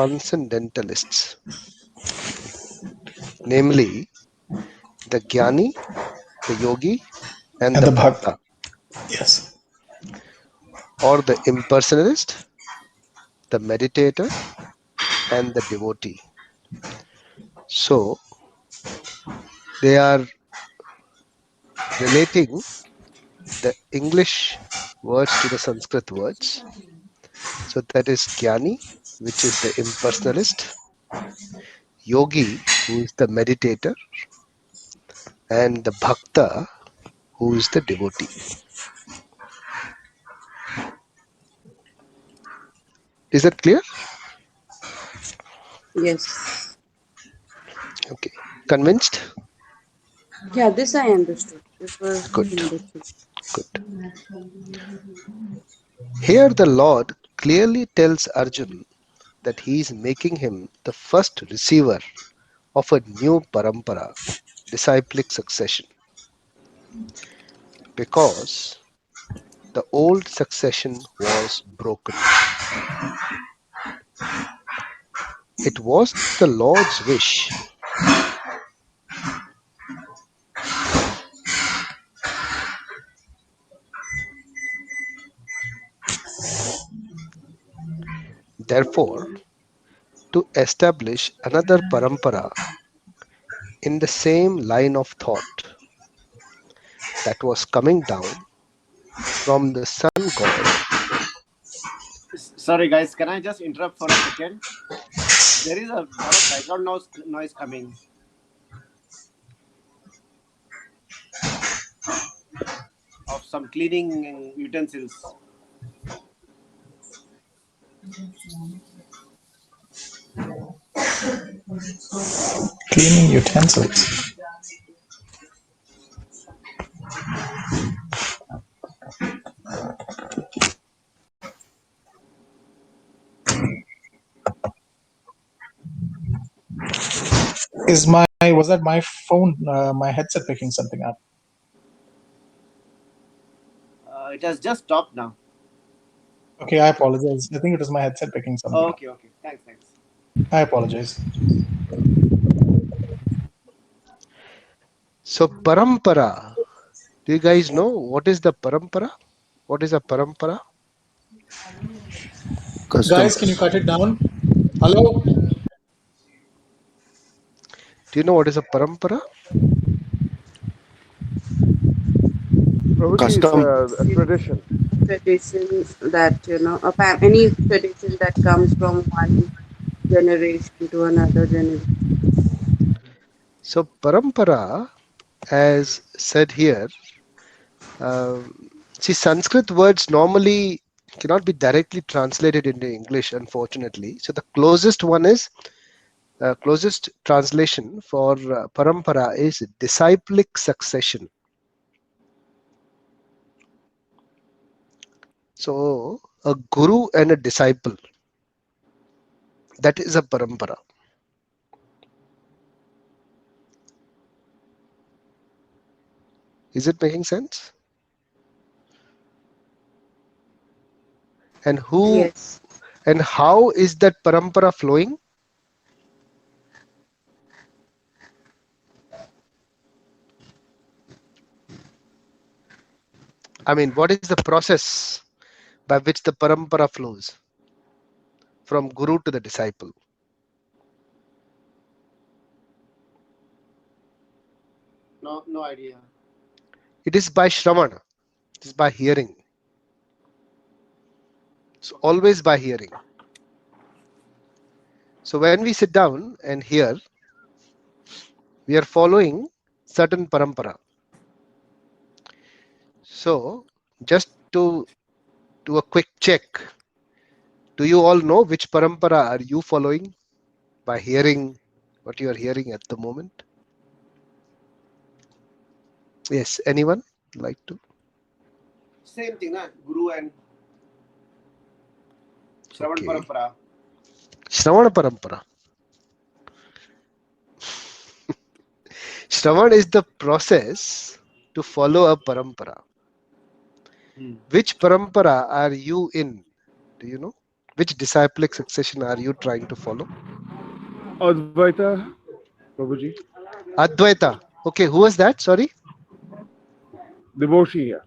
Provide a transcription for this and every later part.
transcendentalists, namely the Jnani, the Yogi, and the the Bhakt. Bhakta, Yes. or the impersonalist, the meditator, and the devotee. So they are relating the English words to the Sanskrit words. So that is Jnani, which is the impersonalist, Yogi, who is the meditator, and the Bhakta, who is the devotee. Is that clear? Yes. Okay. Convinced? Yeah, this I understood. This was Good. understood. Good. Here the Lord clearly tells Arjun that he is making him the first receiver of a new parampara, disciplic succession, because the old succession was broken. It was the Lord's wish therefore to establish another parampara in the same line of thought that was coming down from the sun god. Sorry, guys. Can I just interrupt for a second? There is a lot of background noise coming. Of some cleaning utensils. Cleaning utensils. Was that my phone, my headset picking something up? It has just stopped now. Okay, I apologize. I think it was my headset picking something up. Okay. Thanks. I apologize. So parampara, do you guys know what is the parampara? What is a parampara? Guys, can you cut it down? Hello? Do you know what is a parampara? Probably it's a tradition. Tradition that, any tradition that comes from one generation to another generation. So parampara, as said here, see, Sanskrit words normally cannot be directly translated into English, unfortunately. So the closest one is closest translation for parampara is disciplic succession. So a guru and a disciple, that is a parampara. Is it making sense? And who Yes. and how is that parampara flowing? I mean, what is the process by which the parampara flows from guru to the disciple? No idea. It is by Shravana. It is by hearing. It's always by hearing. So when we sit down and hear, we are following certain parampara. So just to do a quick check, do you all know which parampara are you following by hearing what you are hearing at the moment? Yes, anyone like to? Same thing, na? Guru and Shravan Parampara. Shravana parampara. Shravan is the process to follow a parampara. Which parampara are you in? Do you know? Which disciplic succession are you trying to follow? Advaita, Prabhuji. Advaita. Okay, who was that? Sorry. Devoshi here.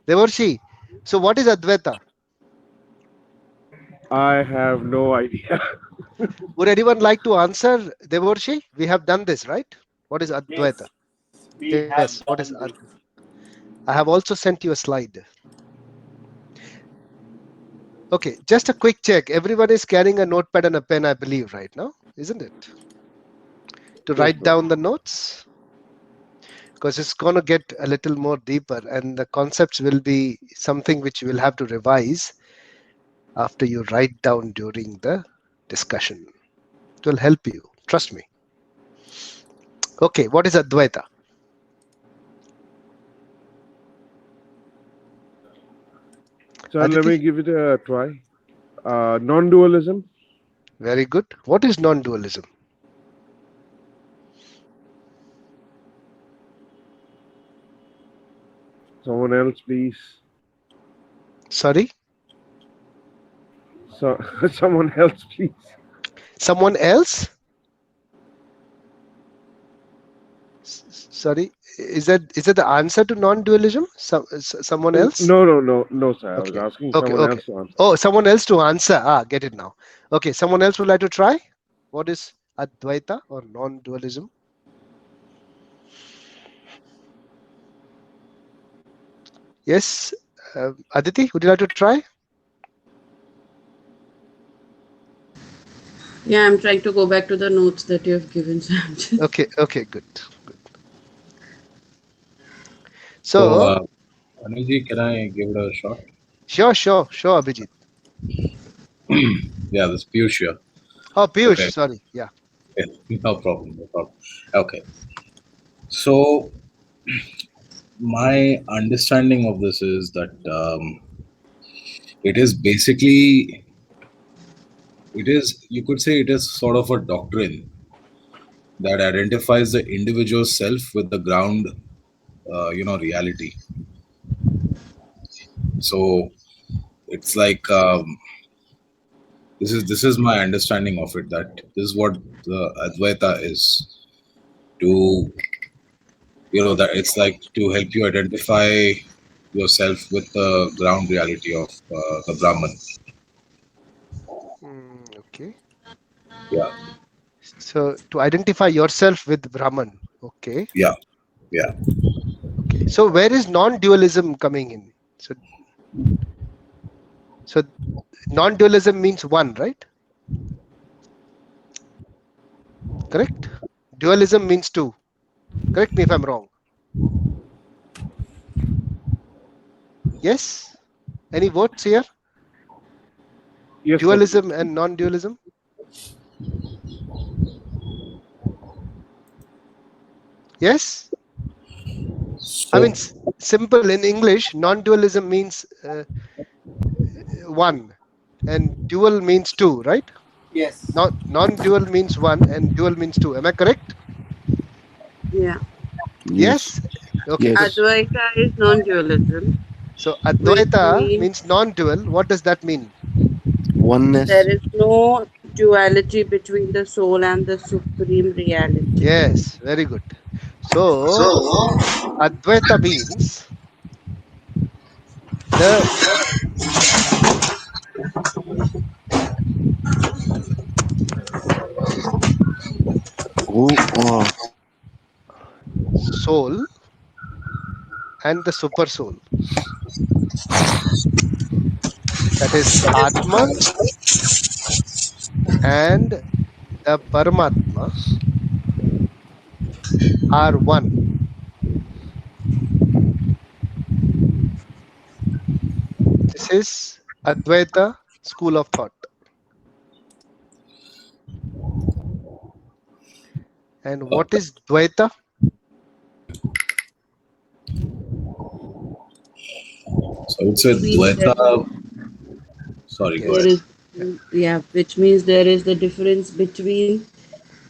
Devarshi. So what is Advaita? I have no idea. Would anyone like to answer, Devarshi? We have done this, right? What is Advaita? Yes, we Yes, have what is done this. I have also sent you a slide. Okay, just a quick check. Everyone is carrying a notepad and a pen, I believe, right now, isn't it? To Yes, write Prabhuji. down the notes, because it's going to get a little more deeper, and the concepts will be something which you will have to revise after you write down during the discussion. It will help you, trust me. Okay, what is Advaita? So let Aditi? me give it a try. Non-dualism. Very good. What is non-dualism? Someone else, please. Sorry? So, someone else, please. Someone else? Sorry, is that the answer to non-dualism? Someone else? No, sir. I was Okay. asking Okay. someone Okay. else to answer. Oh, someone else to answer. Ah, get it now. Okay. Someone else would like to try. What is Advaita or non-dualism? Yes. Aditi, would you like to try? Yeah, I'm trying to go back to the notes that you have given. So I'm just- Okay. Okay. Good. Good. So, So, Anuji, can I give it a shot? sure, Abhijit. Yeah, this Piyush here. Oh, Piyush. Okay. Sorry. Yeah. Yeah, no problem. Okay. So, my understanding of this is that it is basically, you could say it is sort of a doctrine that identifies the individual self with the ground, reality. So, it's like, this is my understanding of it, that this is what the Advaita is. To that it's like to help you identify yourself with the ground reality of the Brahman. Okay. Yeah, So to identify yourself with Brahman. Okay. yeah. Okay. So where is non-dualism coming in? So non-dualism means one, right? Correct? Dualism means two. Correct me if I'm wrong. Yes? Any votes here? Yes, Dualism and non-dualism? Yes? I mean, simple in English, non-dualism means one and dual means two, right? Yes. Non-dual means one and dual means two. Am I correct? yeah. Yes? Okay, good. Advaita is non-dualism, So which Advaita means means non-dual. What does that mean? Oneness. there is no duality between the soul and the supreme reality. Yes, very good. So Advaita means the soul and the super soul. That is Atma and the Paramatma are one. This is Advaita school of thought. And what is Dvaita? So it's a Means Dvaita. Sorry, go Yes. ahead. which means there is the difference between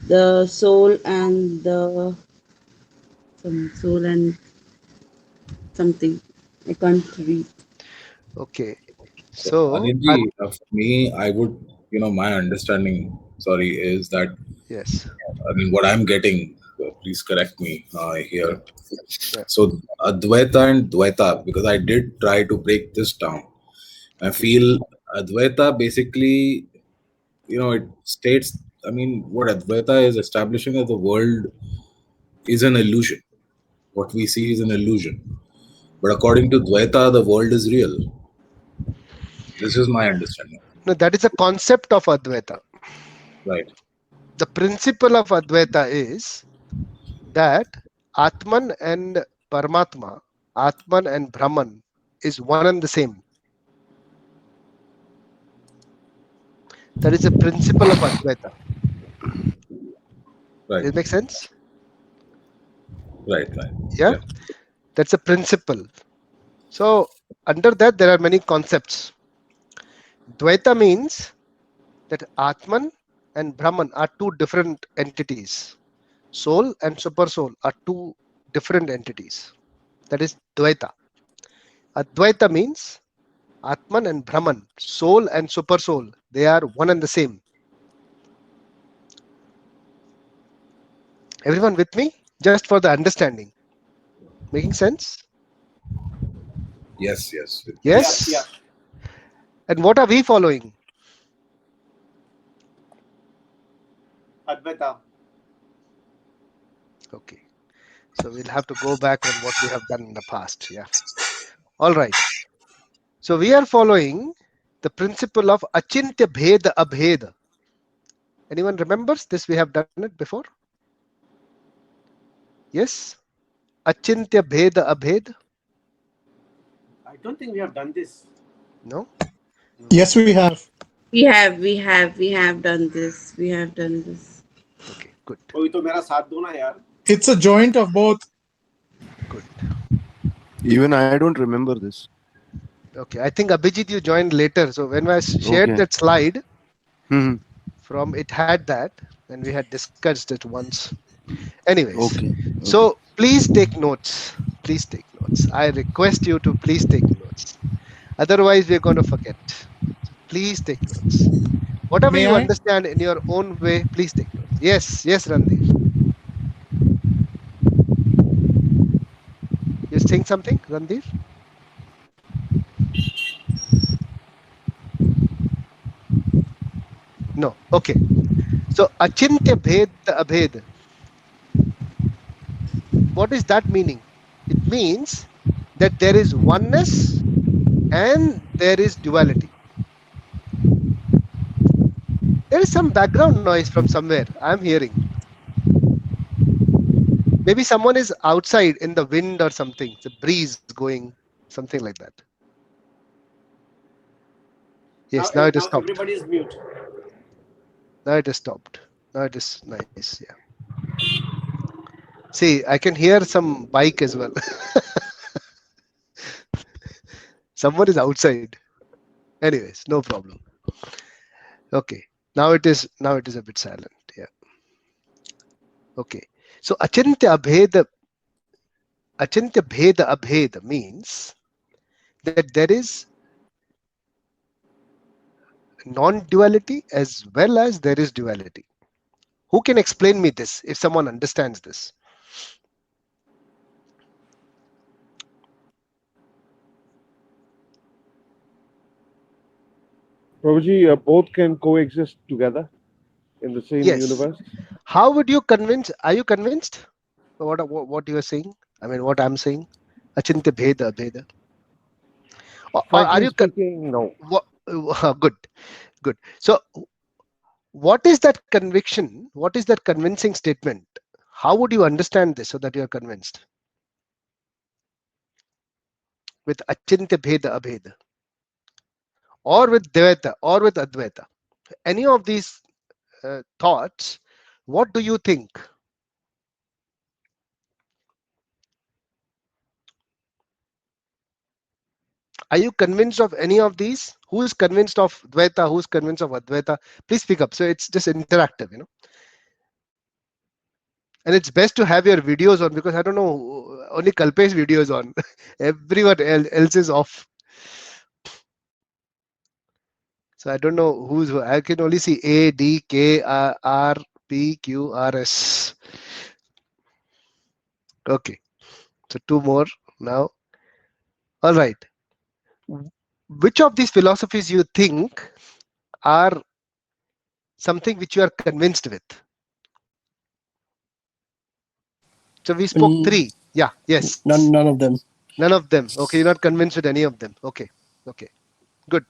the soul and the soul and something. I can't read. Okay. So, Anindji, for me, I would, my understanding, sorry, is that, yes. I mean, what I'm getting, please correct me here. Yeah. So, Advaita and Dvaita, because I did try to break this down. I feel Advaita basically, it states, I mean, what Advaita is establishing is the world is an illusion. What we see is an illusion. But according to Dvaita, the world is real. This is my understanding. No, that is a concept of Advaita. Right. The principle of Advaita is that Atman and Paramatma, Atman and Brahman is one and the same. That is a principle of Advaita. Right. Does it make sense? Right. Yeah? That's a principle. So under that there are many concepts. Dvaita means that Atman and Brahman are two different entities. Soul and super soul are two different entities. That is Dvaita. Advaita means Atman and Brahman, soul and super soul, they are one and the same. Everyone with me? Just for the understanding. Making sense? Yes. Yes? Yeah. And what are we following? Advaita. Okay. So we'll have to go back on what we have done in the past. Yeah. All right. So we are following the principle of Achintya Bheda Abheda. Anyone remembers this? We have done it before. Yes? Achintya Bheda Abheda? I don't think we have done this. No? Yes, we have. We have done this. We have done this. Okay, good. कोई तो मेरा साथ दो ना यार. It's a joint of both. Good. Even I don't remember this. Okay, I think Abhijit, you joined later. So when I shared Okay. that slide, Mhm. from it had that, and we had discussed it once. Anyways, Okay. so please take notes. Please take notes. I request you to please take notes. Otherwise, we're going to forget. So please take notes. Whatever May you I? understand in your own way, please take notes. Yes, Randeep. You're saying something, Randeep? No. Okay. So Achintya Bhed Abhed. What is that meaning? It means that there is oneness and there is duality. There is some background noise from somewhere. I'm hearing. Maybe someone is outside in the wind or something. It's a breeze going, something like that. Yes, now it is stopped. Everybody is mute. Now it is stopped. Now it is nice. Yeah. See, I can hear some bike as well. Someone is outside. Anyways, no problem. Okay. Now it is a bit silent. Yeah. Okay. So Achintya Bheda Abheda means that there is non-duality as well as there is duality. Who can explain me this if someone understands this? Prabhuji, both can coexist together in the same Yes. universe. How would you convince? Are you convinced? What you are saying? I mean, what I'm saying? Achintya Bheda Abheda. Or are Frankly you speaking, no. Good. So what is that conviction? What is that convincing statement? How would you understand this so that you are convinced? With Achintya Bheda Abheda, or with Dvaita, or with Advaita. Any of these thoughts, what do you think? Are you convinced of any of these? Who is convinced of Dvaita? Who is convinced of Advaita? Please speak up. So it's just interactive, And it's best to have your videos on, because I don't know, only Kalpesh video is on. Everyone else is off. So I don't know who's who. I can only see A, D, K, R, P, Q, R, S. Okay. So 2 more now. All right. Which of these philosophies you think are something which you are convinced with? So we spoke Mm, 3. Yeah. Yes. none of them. None of them. Okay. You're not convinced with any of them. Okay. Okay. Good.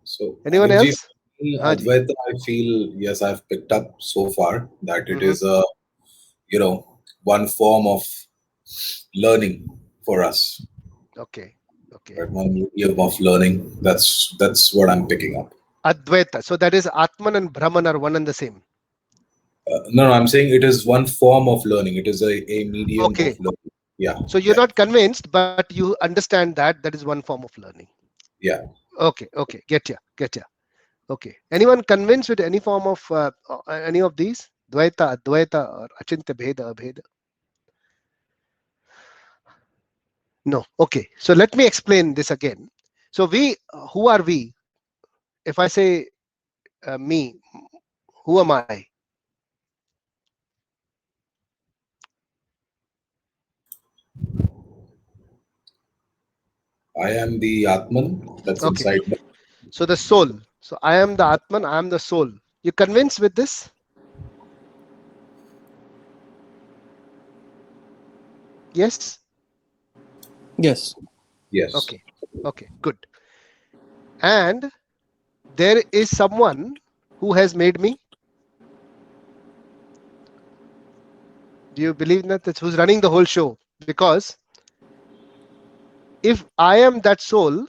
So, Anyone Anilji, else? me, Haji. Advaita, I feel, yes, I've picked up so far that it Mhm. is a, one form of learning for us, Okay. Okay. right? One medium of learning. That's what I'm picking up. Advaita. So that is Atman and Brahman are one and the same. No, I'm saying it is one form of learning. It is a medium Okay. of learning. Yeah, So you're yeah, not convinced, but you understand that that is one form of learning. yeah. Okay. Okay. Get ya. Get ya. Okay. Anyone convinced with any form of any of these? Dvaita, Advaita, or Achintya Bheda, Abheda? No. Okay. So let me explain this again. So who are we? If I say me, who am I? I am the Atman that's Okay. inside me. So the soul. So I am the Atman, I am the soul. You convinced with this? Yes? Yes. Yes. Okay. Okay. Good. And there is someone who has made me. Do you believe that? That's who's running the whole show? Because if I am that soul,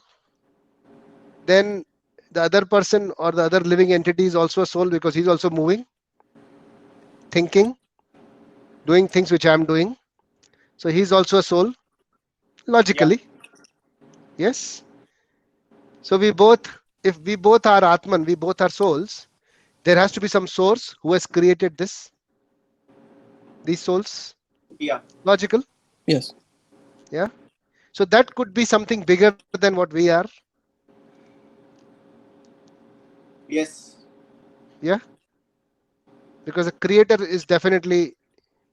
then the other person or the other living entity is also a soul because he's also moving, thinking, doing things which I'm doing. So he's also a soul, logically. Yes. So if we both are Atman, we both are souls, there has to be some source who has created these souls. Yeah. Logical. Yes. Yeah. So that could be something bigger than what we are. Yes. Yeah. Because the creator is definitely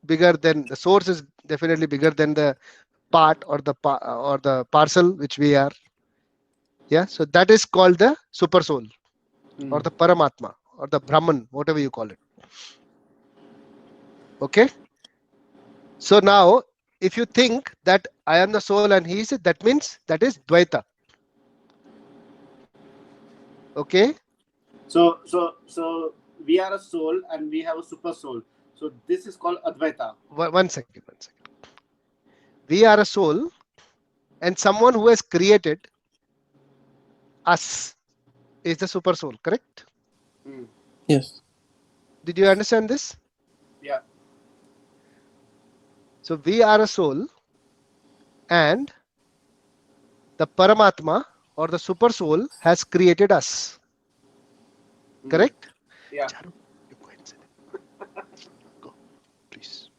bigger than the source is definitely bigger than the part or the parcel which we are. Yeah. So that is called the super soul or the Paramatma or the Brahman, whatever you call it. Okay. So now if you think that I am the soul and he is it, that means that is Dvaita. Okay. So we are a soul and we have a super soul. So this is called Advaita. One second. We are a soul and someone who has created us is the super soul, correct? Yes. Did you understand this? Yeah. So we are a soul and the Paramatma or the super soul has created us. Correct? Yeah. Charu, you go ahead and say that. Go, please.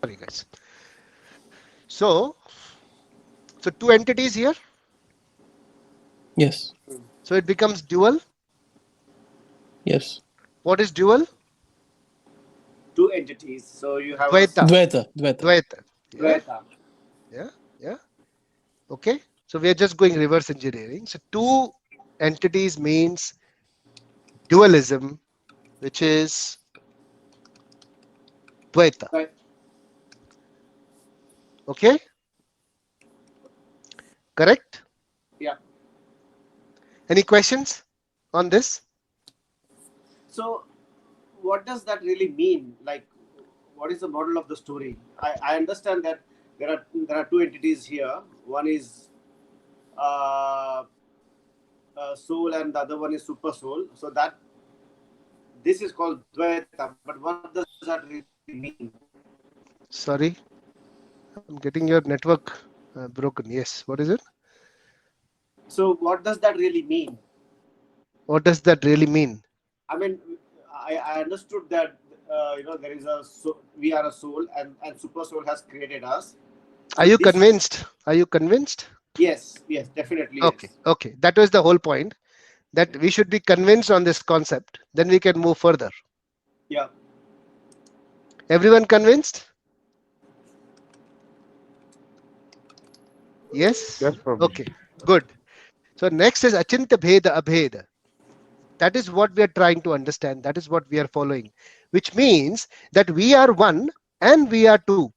Sorry, guys. So two entities here. Yes. So it becomes dual. Yes. What is dual? Two entities. So you have Dvaita. Dvaita. Dvaita. Dvaita. a Yeah. Dvaita. Yeah. Okay. So we are just going reverse engineering. So two entities means dualism, which is Dvaita. Right. Okay. Correct? Yeah. Any questions on this? So what does that really mean? Like, what is the model of the story? I understand that there are two entities here. One is soul and the other one is super soul. So that this is called Dvaita. But what does that really mean? Sorry, I'm getting your network broken. Yes. What is it? So what does that really mean? What does that really mean? I mean, I understood that there is we are a soul, and super soul has created us. Are you convinced? Are you convinced? Yes, definitely. Okay, Yes. okay. That was the whole point. That we should be convinced on this concept. Then we can move further. Yeah. Everyone convinced? Yes? Yes, Prabhuji. Okay, good. So next is Achintya Bheda Abheda. That is what we are trying to understand. That is what we are following, which means that we are one and we are two.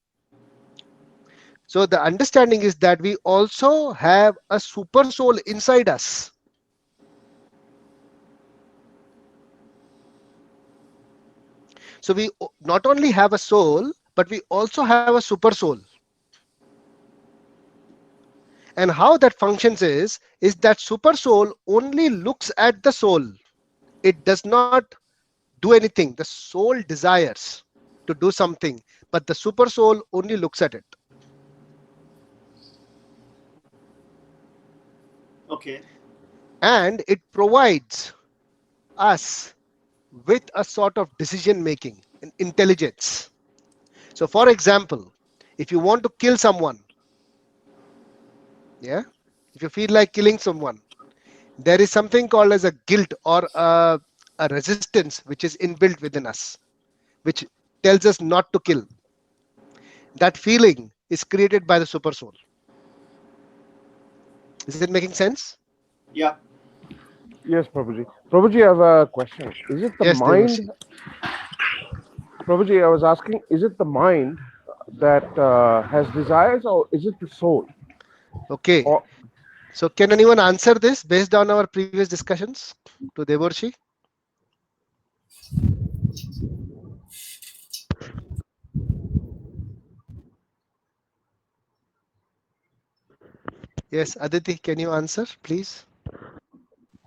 So the understanding is that we also have a super soul inside us. So we not only have a soul, but we also have a super soul. And how that functions is that super soul only looks at the soul. It does not do anything. The soul desires to do something, but the super soul only looks at it. Okay. And it provides us with a sort of decision making and intelligence. So for example, if you want to kill someone, yeah, if you feel like killing someone, there is something called as a guilt or a resistance which is inbuilt within us, which tells us not to kill. That feeling is created by the super soul. Is it making sense? Yeah. Yes, Prabhuji. Prabhuji, I have a question. Is it the Yes, mind? Devarshi. Prabhuji, I was asking, is it the mind that has desires, or is it the soul? Okay. Or So can anyone answer this based on our previous discussions to Devarshi? Yes, Aditi, can you answer, please?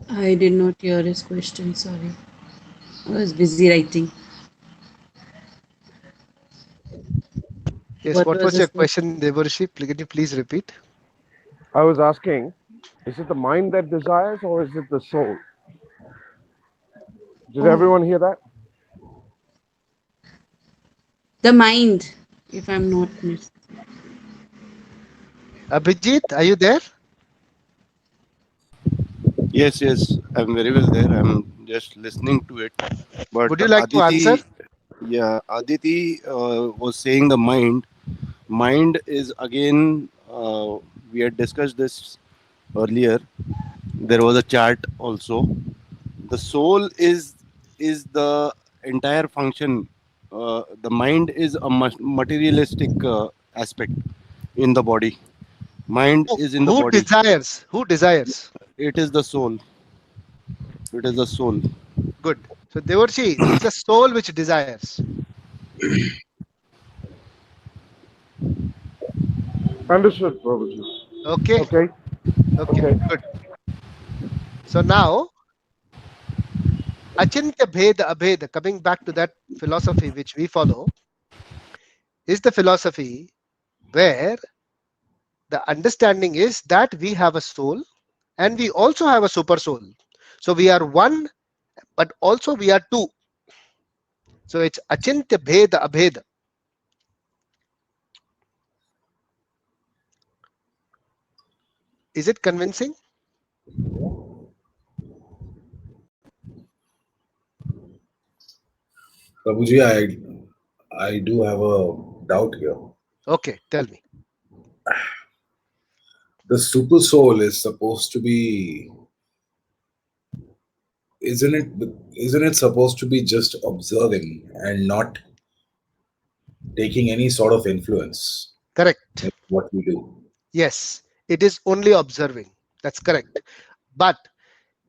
I did not hear his question. Sorry. I was busy writing. Yes, What what was was his your question? question, Devarshi? Can you please repeat? I was asking, is it the mind that desires, or is it the soul? Did Oh, everyone hear that? the mind, if I'm not mistaken. Abhijit, are you there? Yes, yes, I'm very well there. I'm just listening to it. But Would you like to answer? Aditi was saying the mind. Mind is again, we had discussed this earlier. There was a chart also. The soul is the entire function. The mind is a materialistic aspect in the body. Mind Oh, is in the who body. desires? Who desires? It is the soul. It is the soul. Good. So Devarshi, it's the soul which desires. Understood, Prabhuji. Okay. Okay. Okay. Okay. Good. So now, Achintya Bheda Abheda, coming back to that philosophy which we follow, is the philosophy where the understanding is that we have a soul and we also have a super soul. So we are one, but also we are two. So it's Achintya Bheda Abheda. Is it convincing? Prabhuji, I do have a doubt here. Okay, tell me. The super soul is supposed to be, isn't it? Isn't it supposed to be just observing and not taking any sort of influence Correct. in what we do? Yes, it is only observing. That's correct. But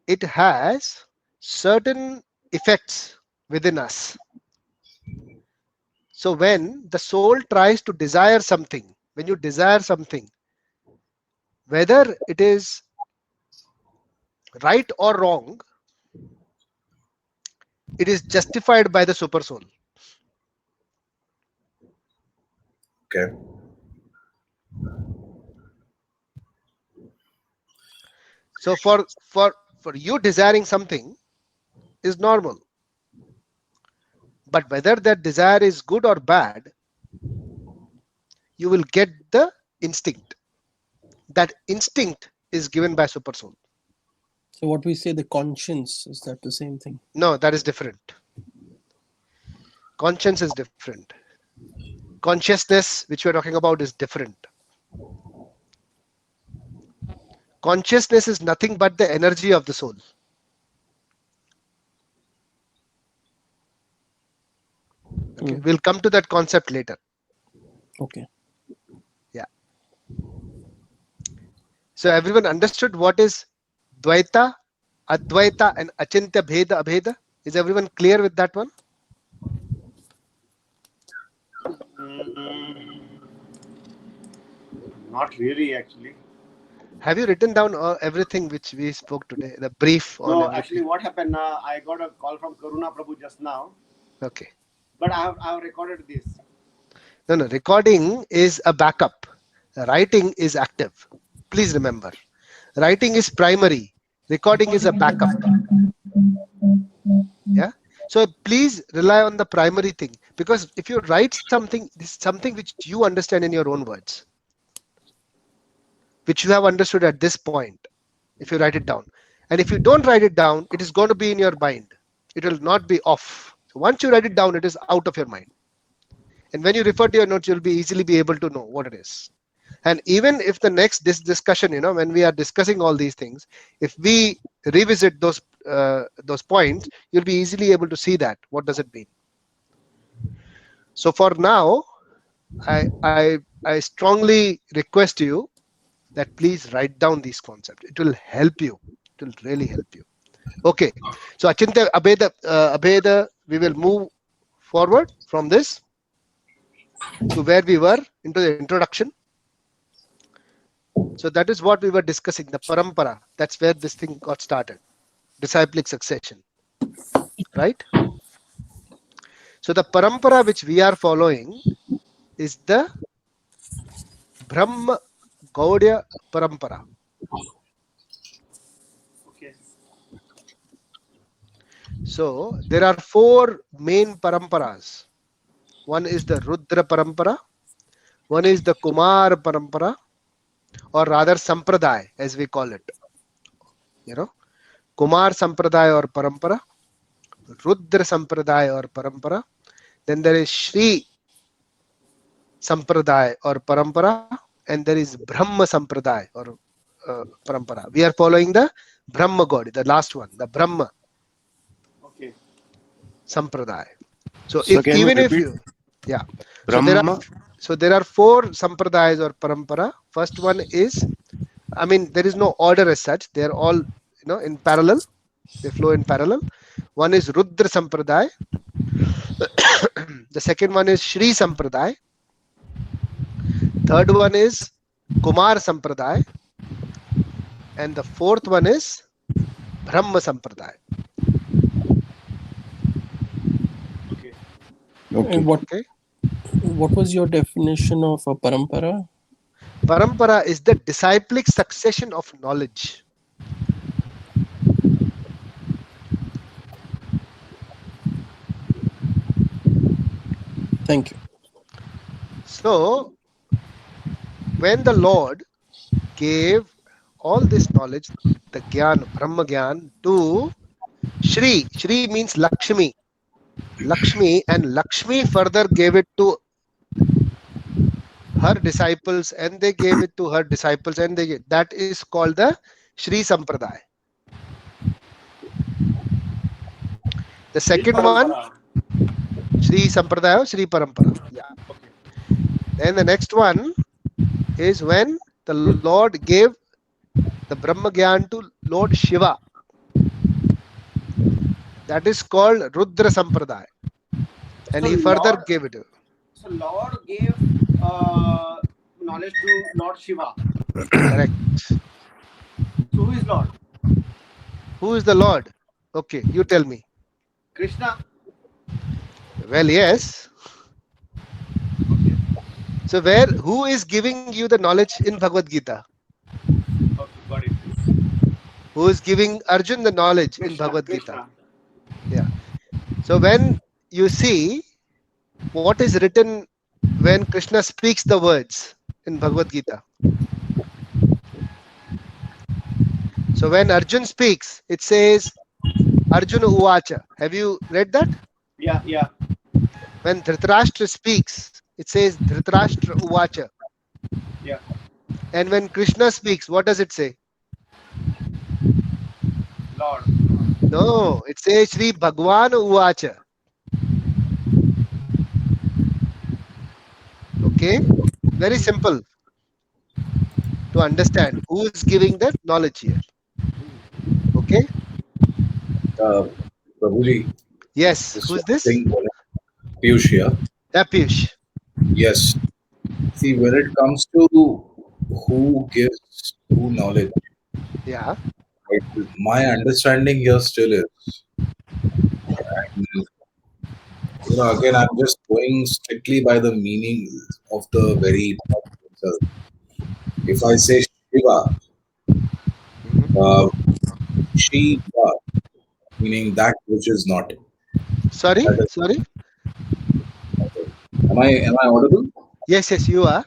it has certain effects within us. So when the soul tries to desire something, when you desire something, whether it is right or wrong, it is justified by the super soul. Okay. So for you desiring something is normal. But whether that desire is good or bad, you will get the instinct. That instinct is given by Supersoul. So what we say, the conscience, is that the same thing? No, that is different. Conscience is different. Consciousness, which we are talking about, is different. Consciousness is nothing but the energy of the soul. Okay, we'll come to that concept later. Okay. Yeah. So everyone understood what is Dvaita, Advaita, and Achintya Bheda Abheda? Is everyone clear with that one? Not really, actually. Have you written down everything which we spoke today? The brief on No, everything? actually, what happened? I got a call from Karuna Prabhu just now, Okay. but I have recorded this. No, recording is a backup. Writing is active. Please remember. Writing is primary. Recording is a backup. Yeah. So please rely on the primary thing, because if you write something, this is something which you understand in your own words, which you have understood at this point, if you write it down. And if you don't write it down, it is going to be in your mind. It will not be off. So once you write it down, it is out of your mind. And when you refer to your notes, you'll be easily be able to know what it is. And even if the next discussion, when we are discussing all these things, if we revisit those points, you'll be easily able to see that. What does it mean? So for now, I strongly request you that please write down these concepts. It will help you. It will really help you. Okay. So Achintya Abheda, we will move forward from this to where we were into the introduction. So that is what we were discussing, the parampara. That's where this thing got started. Disciplic succession. Right? So the parampara which we are following is the Brahma Gaudiya Parampara. Okay. So there are 4 main paramparas. One is the Rudra Parampara. One is the Kumar Parampara, or rather Sampradaya, as we call it. Kumar Sampradaya or Parampara, Rudra Sampradaya or Parampara. Then there is Shri Sampradaya or Parampara, and there is Brahma Sampradaya or Parampara. We are following the Brahma God, the last one, the Brahma Sampradaya. So even if you, yeah. Brahma. So there are 4 Sampradayas or Parampara. First one is, there is no order as such. They are all, in parallel. They flow in parallel. One is Rudra Sampradaya. The second one is Shri Sampradaya. Third one is Kumar Sampradaya. And the fourth one is Brahma Sampradaya. And what was your definition of a parampara? Parampara is the disciplic succession of knowledge. Thank you. So, when the Lord gave all this knowledge, the Gyan, Brahma Gyan, to Shri. Shri means Lakshmi. Lakshmi, and Lakshmi further gave it to her disciples, and they gave it to her disciples, and that is called the Shri Sampradaya. The second one, Shri Sampradaya, Shri Parampara. Yeah. Then the next one is when the Lord gave the Brahma Gyan to Lord Shiva. That is called Rudra Sampradaya. And he further gave it. So Lord gave knowledge to Lord Shiva. Correct. So who is Lord? Who is the Lord? Okay, you tell me. Krishna. Well, yes. Okay. So who is giving you the knowledge in Bhagavad Gita? Okay, got it. Who is giving Arjun the knowledge in Krishna, Bhagavad Gita? Krishna. Yeah. So when you see what is written when Krishna speaks the words in Bhagavad Gita. So when Arjun speaks, it says Arjuna Uvacha. Have you read that? Yeah, yeah. When Dhritarashtra speaks, it says Dhritarashtra Uvacha. Yeah. And when Krishna speaks, what does it say? Lord. No, it says Shri Bhagwan Uvacha. Okay, very simple to understand who is giving that knowledge here. Okay, Prabhuji, yes, just who's one this? thing, Piyush here. Piyush. Yes. See, when it comes to who gives who knowledge, Yeah. my understanding here still is, again, I'm just going strictly by the meaning of the very term itself. If I say Shiva, uh, Shiva, meaning that which is not. Sorry, That is, sorry. okay. Am I audible? Yes, yes, you are.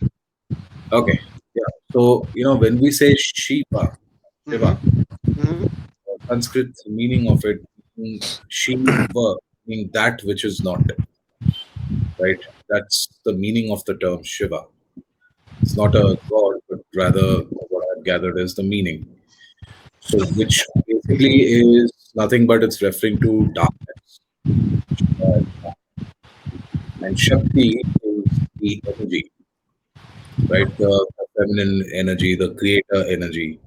Okay. Yeah. So, when we say Shiva, Shiva, Sanskrit meaning of it means Shiva, meaning that which is not. Right? That's the meaning of the term Shiva. It's not a god, but rather what I've gathered is the meaning. So, which basically is nothing but it's referring to darkness. And Shakti is the energy, right? The feminine energy, the creator energy.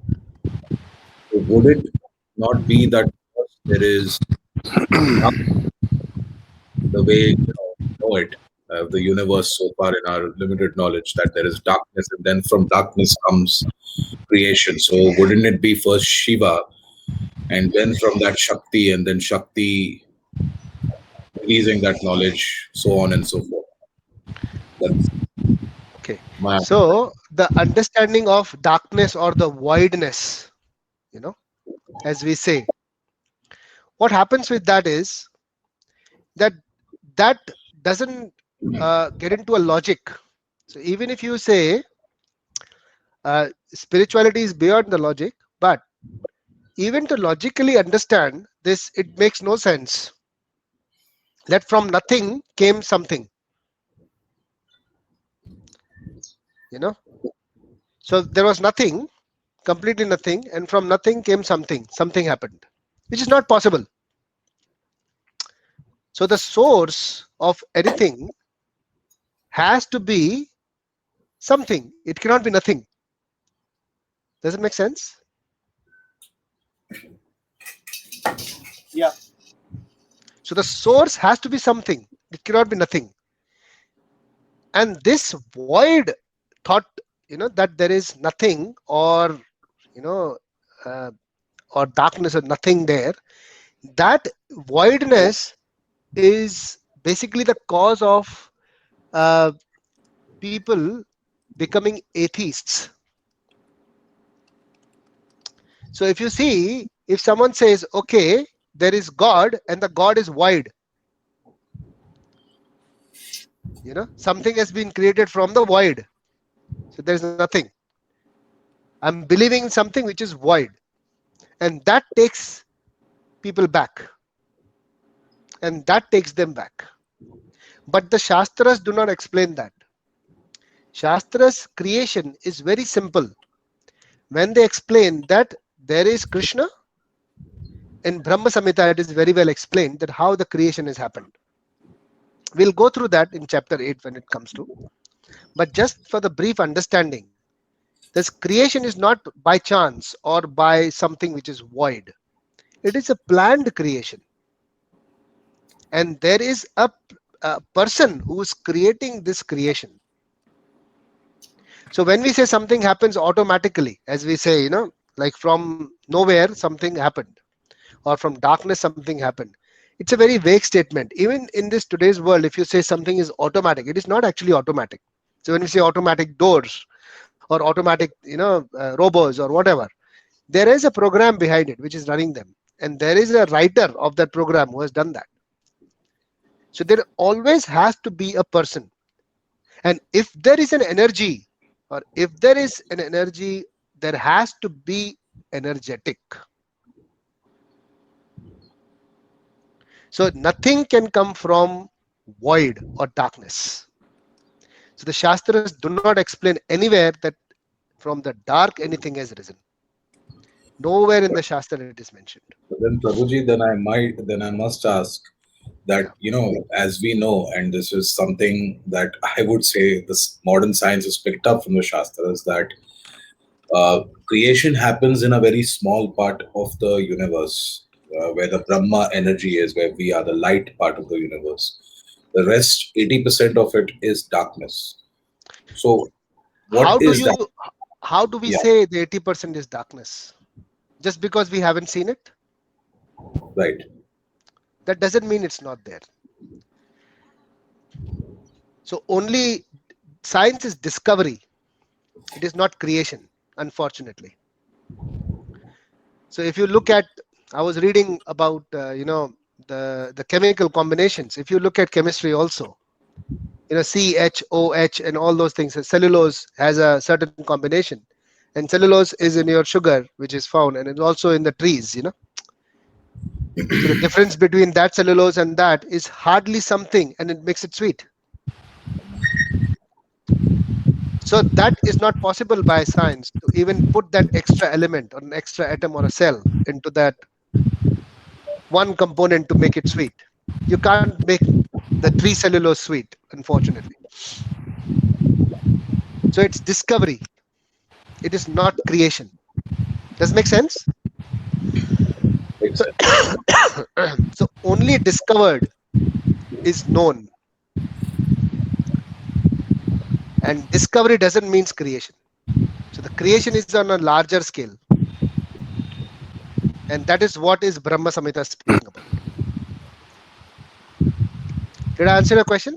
So would it not be that first there is the way know it, the universe so far in our limited knowledge, that there is darkness, and then from darkness comes creation. So wouldn't it be first Shiva, and then from that Shakti, and then Shakti releasing that knowledge, so on and so forth? That's Okay. my So the understanding of darkness or the voidness, as we say, what happens with that is that doesn't get into a logic. So even if you say spirituality is beyond the logic, but even to logically understand this, it makes no sense that from nothing came something. So there was nothing, completely nothing, and from nothing came something. Something happened, which is not possible. So the source of anything has to be something. It cannot be nothing. Does it make sense? Yeah. So the source has to be something. It cannot be nothing. And this void thought, that there is nothing or, or darkness or nothing there, that voidness is basically the cause of people becoming atheists. So if you see, if someone says, okay, there is God and the God is void, something has been created from the void. So there is nothing. I'm believing in something which is void. And that takes people back. And that takes them back. But the Shastras do not explain that. Shastra's creation is very simple. When they explain that there is Krishna, in Brahma Samhita it is very well explained that how the creation has happened. We'll go through that in chapter 8 when it comes to. But just for the brief understanding, this creation is not by chance or by something which is void. It is a planned creation. And there is a person who is creating this creation. So when we say something happens automatically, as we say, like from nowhere something happened, or from darkness something happened, it's a very vague statement. Even in this today's world, if you say something is automatic, it is not actually automatic. So when we say automatic doors or automatic, robots or whatever, there is a program behind it which is running them, and there is a writer of that program who has done that. So there always has to be a person. And if there is an energy, or if there is an energy, there has to be energetic. So nothing can come from void or darkness. So the Shastras do not explain anywhere that from the dark anything has risen. Nowhere in the Shastra it is mentioned. But then Prabhuji, then I must ask that, as we know, and this is something that I would say this modern science has picked up from the Shastras, that creation happens in a very small part of the universe, where the Brahma energy is, where we are the light part of the universe. The rest, 80% of it is darkness. So, How what do is that? you? How do we Yeah, say the 80% is darkness? Just because we haven't seen it, right. that doesn't mean it's not there. So only science is discovery. It is not creation, unfortunately. So if you look at, I was reading about the chemical combinations. If you look at chemistry also, CHOH and all those things. Cellulose has a certain combination, and cellulose is in your sugar, which is found, and it's also in the trees. So the difference between that cellulose and that is hardly something, and it makes it sweet. So that is not possible by science to even put that extra element or an extra atom or a cell into that one component to make it sweet. You can't make the tree cellulose sweet, unfortunately. So it's discovery. It is not creation. Does it make sense? Except, So only discovered is known. And discovery doesn't mean creation. So the creation is on a larger scale. And that is what is Brahma Samhita speaking about. Did I answer your question?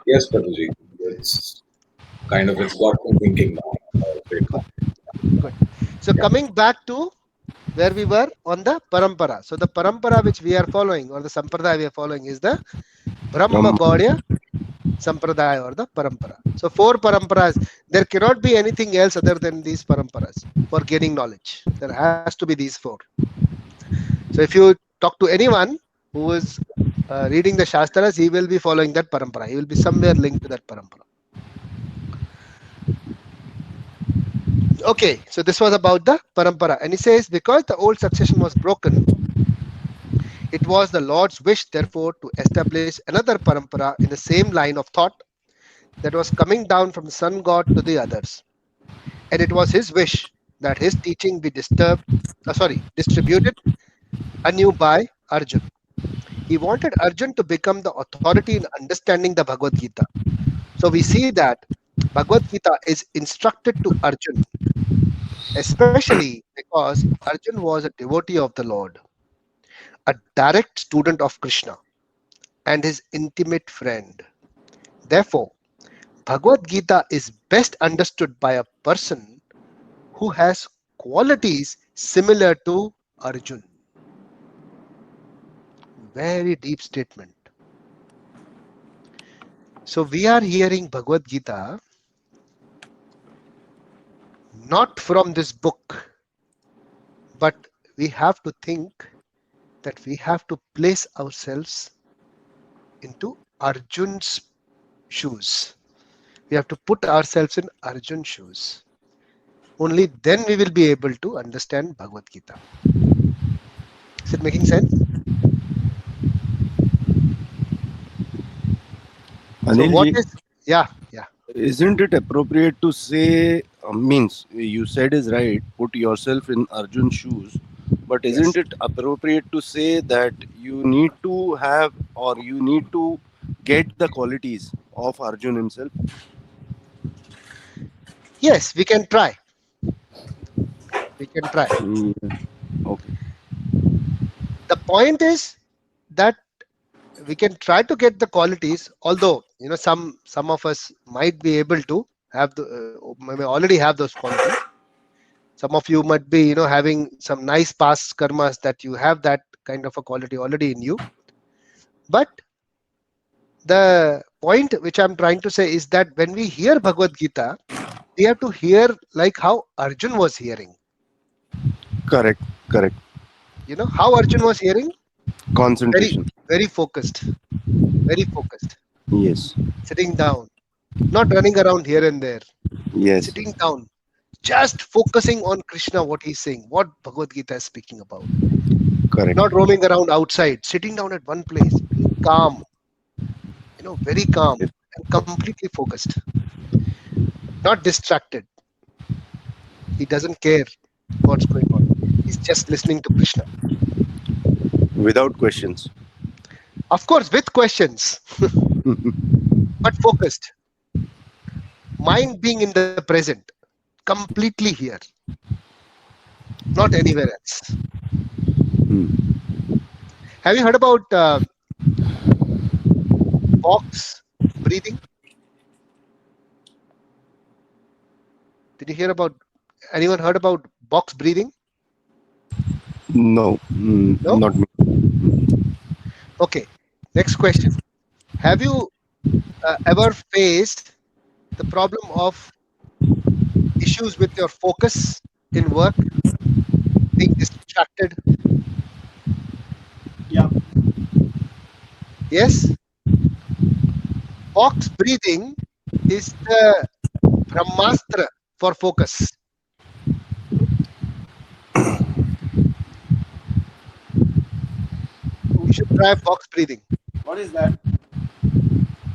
yes, Prabhuji, it's got me thinking now. Good. So coming back to where we were on the parampara. So the parampara which we are following, or the sampradaya we are following, is the Brahma Gaudya Sampradaya, or the parampara. So 4 paramparas. There cannot be anything else other than these paramparas for gaining knowledge. There has to be these 4. So if you talk to anyone who is reading the Shastras, he will be following that parampara. He will be somewhere linked to that parampara. Okay, so this was about the parampara. And he says, because the old succession was broken, it was the Lord's wish, therefore, to establish another parampara in the same line of thought that was coming down from the sun god to the others. And it was his wish that his teaching be distributed anew by Arjun. He wanted Arjun to become the authority in understanding the Bhagavad Gita. So we see that Bhagavad Gita is instructed to Arjun, especially because Arjun was a devotee of the Lord, a direct student of Krishna, and his intimate friend. Therefore, Bhagavad Gita is best understood by a person who has qualities similar to Arjun. Very deep statement. So we are hearing Bhagavad Gita not from this book, but we have to think that we have to place ourselves into Arjun's shoes. We have to put ourselves in Arjun's shoes. Only then we will be able to understand Bhagavad Gita. Is it making sense? So what is, yeah. Isn't it appropriate to say, means you said is right, put yourself in Arjun's shoes, but isn't it appropriate to say that you need to have, or you need to get the qualities of Arjun himself? Yes, we can try. We can try. Okay. The point is that we can try to get the qualities, although some of us might be able to have may already have those qualities. Some of you might be having some nice past karmas that you have that kind of a quality already in you. But the point which I'm trying to say is that when we hear Bhagavad Gita, we have to hear like how Arjun was hearing. Correct. Correct. You know how Arjun was hearing? Concentration. Very focused. Very focused. Yes. Sitting down. Not running around here and there. Yes. Sitting down. Just focusing on Krishna, what he's saying, what Bhagavad Gita is speaking about. Correct. Not roaming around outside. Sitting down at one place. Being calm. You know, very calm and completely focused. Not distracted. He doesn't care what's going on. He's just listening to Krishna. Without questions. Of course, with questions, but focused. Mind being in the present, completely here, not anywhere else. Have you heard about box breathing? Did you hear about? Anyone heard about box breathing? No. No? Not me. Okay. Next question. Have you ever faced the problem of issues with your focus in work, being distracted? Yeah. Yes? Box breathing is the Brahmastra for focus. You should try box breathing. What is that?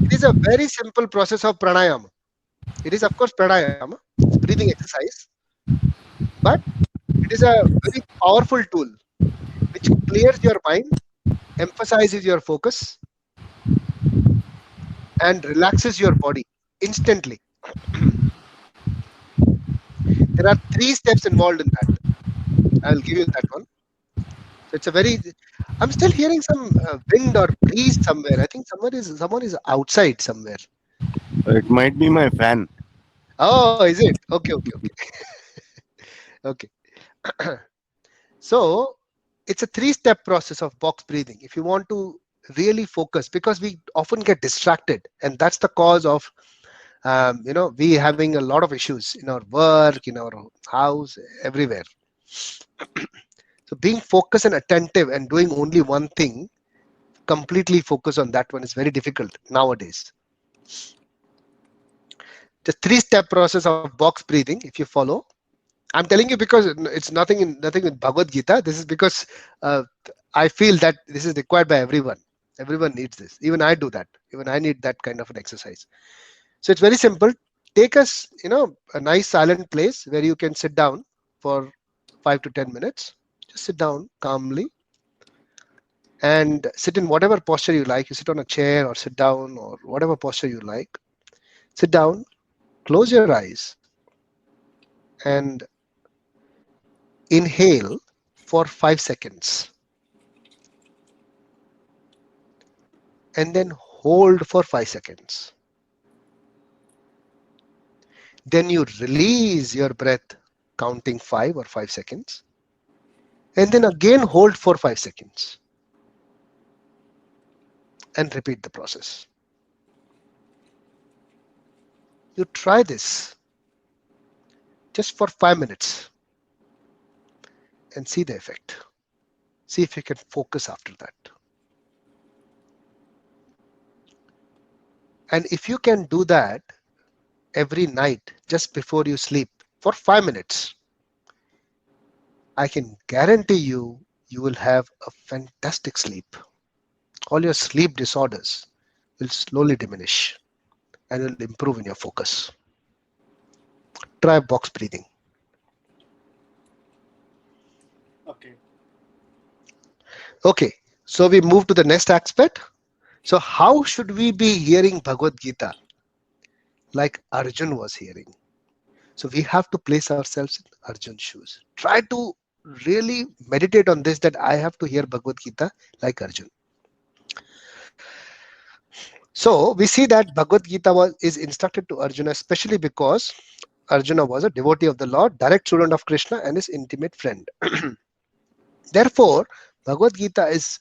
It is a very simple process of pranayama. It is, of course, pranayama. It's breathing exercise. But it is a very powerful tool which clears your mind, emphasizes your focus, and relaxes your body instantly. There are 3 steps involved in that. I will give you that one. So it's a very. I'm still hearing some wind or breeze somewhere. I think someone is outside somewhere. It might be my fan. Oh, is it? Okay. Okay. So it's a 3-step process of box breathing. If you want to really focus, because we often get distracted, and that's the cause of we having a lot of issues in our work, in our house, everywhere. So being focused and attentive and doing only one thing, completely focus on that one, is very difficult nowadays. The 3-step process of box breathing, if you follow, I'm telling you because it's nothing in Bhagavad Gita. This is because I feel that this is required by everyone. Everyone needs this. Even I do that. Even I need that kind of an exercise. So it's very simple. Take a nice silent place where you can sit down for 5 to 10 minutes. Just sit down calmly and sit in whatever posture you like. You sit on a chair or sit down or whatever posture you like. Sit down, close your eyes, and inhale for 5 seconds. And then hold for 5 seconds. Then you release your breath, counting 5 or 5 seconds. And then again hold for 5 seconds. And repeat the process. You try this just for 5 minutes and see the effect. See if you can focus after that. And if you can do that every night just before you sleep for 5 minutes, I can guarantee you will have a fantastic sleep. All your sleep disorders will slowly diminish and will improve in your focus. Try box breathing. Okay, so we move to the next aspect. So how should we be hearing Bhagavad Gita like Arjun was hearing? So we have to place ourselves in Arjun's shoes. Try to really meditate on this, that I have to hear Bhagavad Gita like Arjun. So we see that Bhagavad Gita is instructed to Arjuna, especially because Arjuna was a devotee of the Lord, direct student of Krishna, and his intimate friend. Therefore, Bhagavad Gita is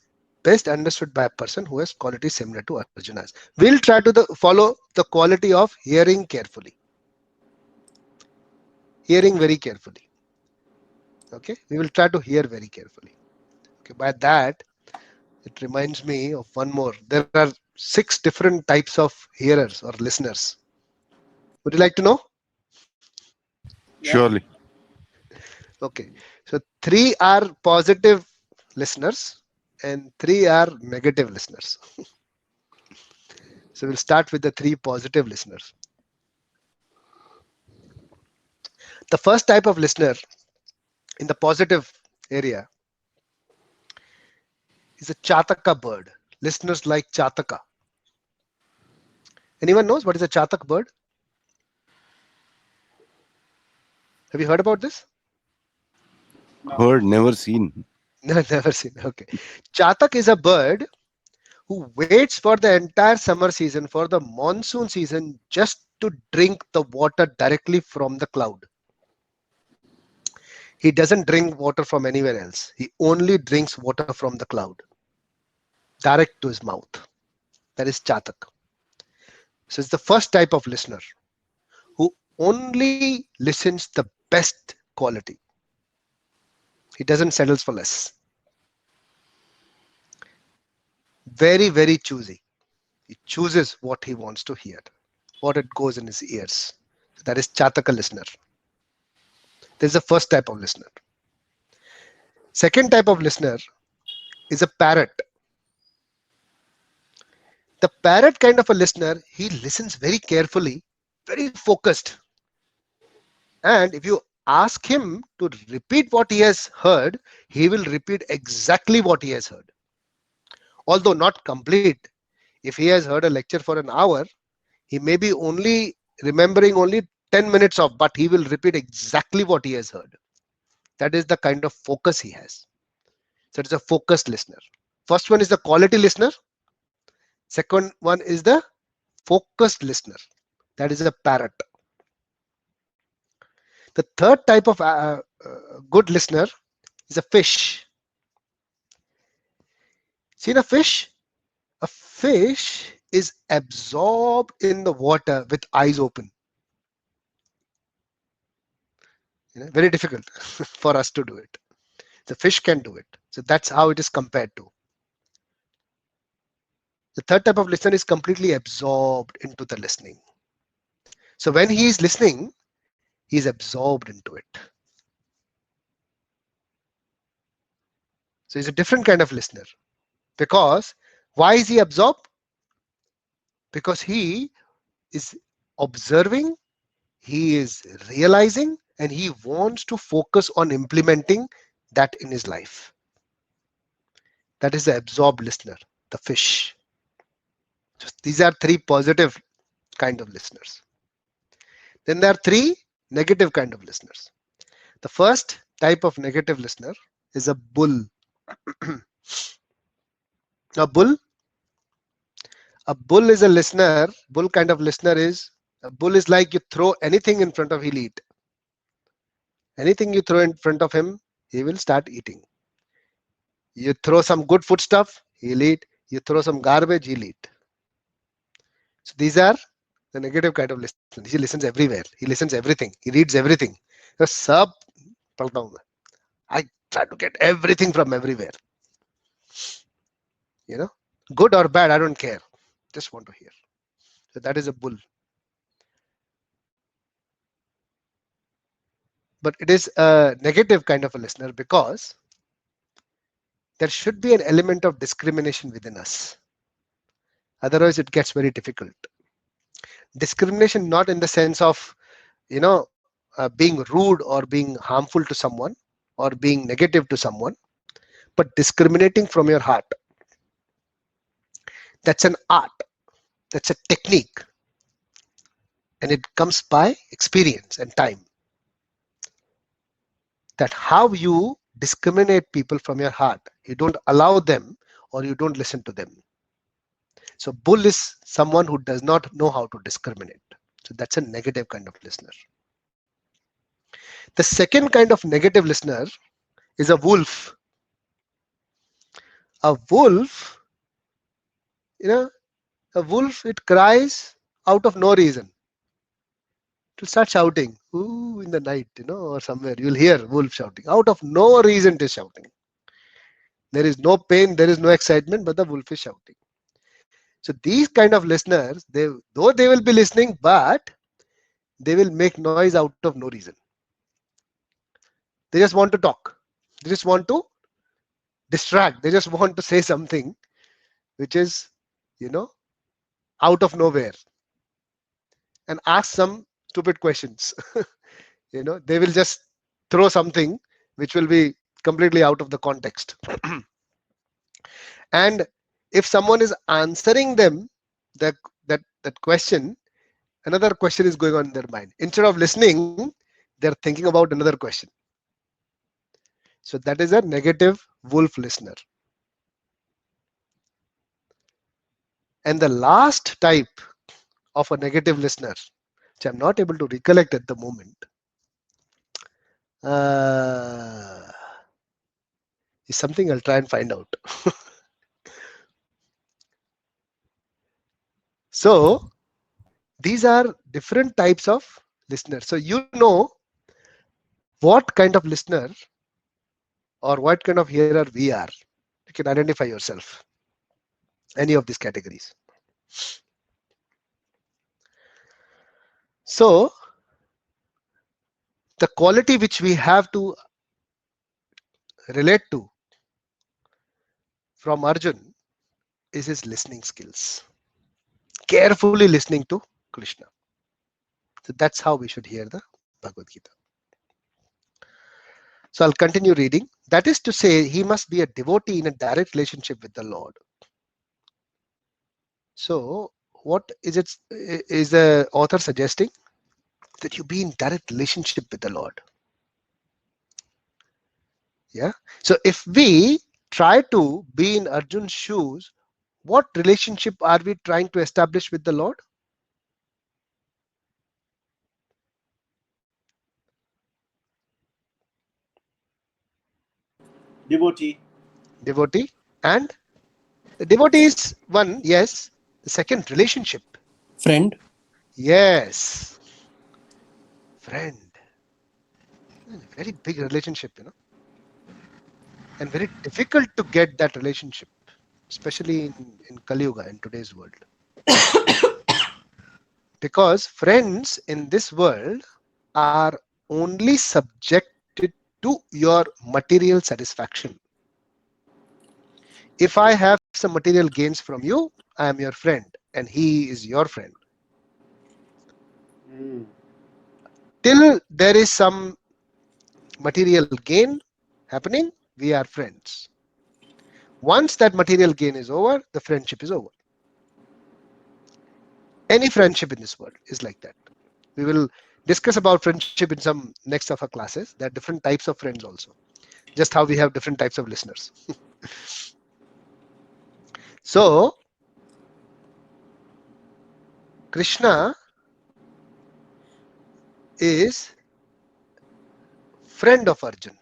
best understood by a person who has qualities similar to Arjuna's. We'll try to follow the quality of hearing carefully. Hearing very carefully. Okay, we will try to hear very carefully. Okay, by that, it reminds me of one more. There are 6 different types of hearers or listeners. Would you like to know? Yeah. Surely. Okay, so 3 are positive listeners and 3 are negative listeners. So we'll start with the 3 positive listeners. The first type of listener in the positive area is a Chataka bird. Listeners like Chataka. Anyone knows what is a Chatak bird? Have you heard about this? Heard, never seen. No, never seen. Okay. Chatak is a bird who waits for the entire summer season, for the monsoon season, just to drink the water directly from the cloud. He doesn't drink water from anywhere else. He only drinks water from the cloud, direct to his mouth. That is Chatak. So it's the first type of listener who only listens the best quality. He doesn't settle for less. Very, very choosy. He chooses what he wants to hear, what it goes in his ears. That is Chataka listener. This is the first type of listener. Second type of listener is a parrot. The parrot kind of a listener, he listens very carefully, very focused. And if you ask him to repeat what he has heard, he will repeat exactly what he has heard. Although not complete. If he has heard a lecture for an hour, he may be only remembering only 10 minutes of, but he will repeat exactly what he has heard. That is the kind of focus he has. So it's a focused listener. First one is the quality listener. Second one is the focused listener. That is a parrot. The third type of good listener is a fish. See the fish? A fish is absorbed in the water with eyes open. Very difficult for us to do it. The fish can do it. So that's how it is compared to. The third type of listener is completely absorbed into the listening. So when he is listening, he is absorbed into it. So he's a different kind of listener. Because why is he absorbed? Because he is observing, he is realizing, and he wants to focus on implementing that in his life. That is the absorbed listener, the fish. So these are 3 positive kind of listeners. Then there are 3 negative kind of listeners. The first type of negative listener is a bull. A bull is a listener. Bull kind of listener is, a bull is like you throw anything in front of, he'll eat. Anything you throw in front of him, he will start eating. You throw some good food stuff, he'll eat. You throw some garbage, he'll eat. So these are the negative kind of listener. He listens everywhere. He listens everything. He reads everything. I try to get everything from everywhere. Good or bad, I don't care. Just want to hear. So that is a bull. But it is a negative kind of a listener because there should be an element of discrimination within us. Otherwise, it gets very difficult. Discrimination not in the sense of, being rude or being harmful to someone or being negative to someone, but discriminating from your heart. That's an art. That's a technique. And it comes by experience and time. That how you discriminate people from your heart. You don't allow them or you don't listen to them. So bull is someone who does not know how to discriminate. So that's a negative kind of listener. The second kind of negative listener is a wolf. A wolf, a wolf, it cries out of no reason. It will start shouting, ooh, in the night, or somewhere. You'll hear wolf shouting. Out of no reason it is shouting. There is no pain, there is no excitement, but the wolf is shouting. So these kind of listeners, though they will be listening, but they will make noise out of no reason. They just want to talk. They just want to distract. They just want to say something which is, out of nowhere, and ask some stupid questions. They will just throw something which will be completely out of the context. And if someone is answering them that question, another question is going on in their mind. Instead of listening, they're thinking about another question. So that is a negative wolf listener. And the last type of a negative listener, which I'm not able to recollect at the moment, is something I'll try and find out. So these are different types of listeners. So what kind of listener or what kind of hearer we are. You can identify yourself. Any of these categories. So the quality which we have to relate to from Arjun is his listening skills. Carefully listening to Krishna. So that's how we should hear the Bhagavad Gita. So I'll continue reading. That is to say, he must be a devotee in a direct relationship with the Lord. So what is the author suggesting? That you be in direct relationship with the Lord. Yeah. So if we try to be in Arjun's shoes, what relationship are we trying to establish with the Lord? Devotee. Devotee. And the devotee is one, yes. The second, relationship. Friend. Yes. Friend. Very big relationship, and very difficult to get that relationship, especially in Kali Yuga, in today's world. Because friends in this world are only subjected to your material satisfaction. If I have some material gains from you, I am your friend and he is your friend. Till there is some material gain happening, we are friends. Once that material gain is over, the friendship is over. Any friendship in this world is like that. We will discuss about friendship in some next of our classes. There are different types of friends also. Just how we have different types of listeners. So, Krishna is friend of Arjun.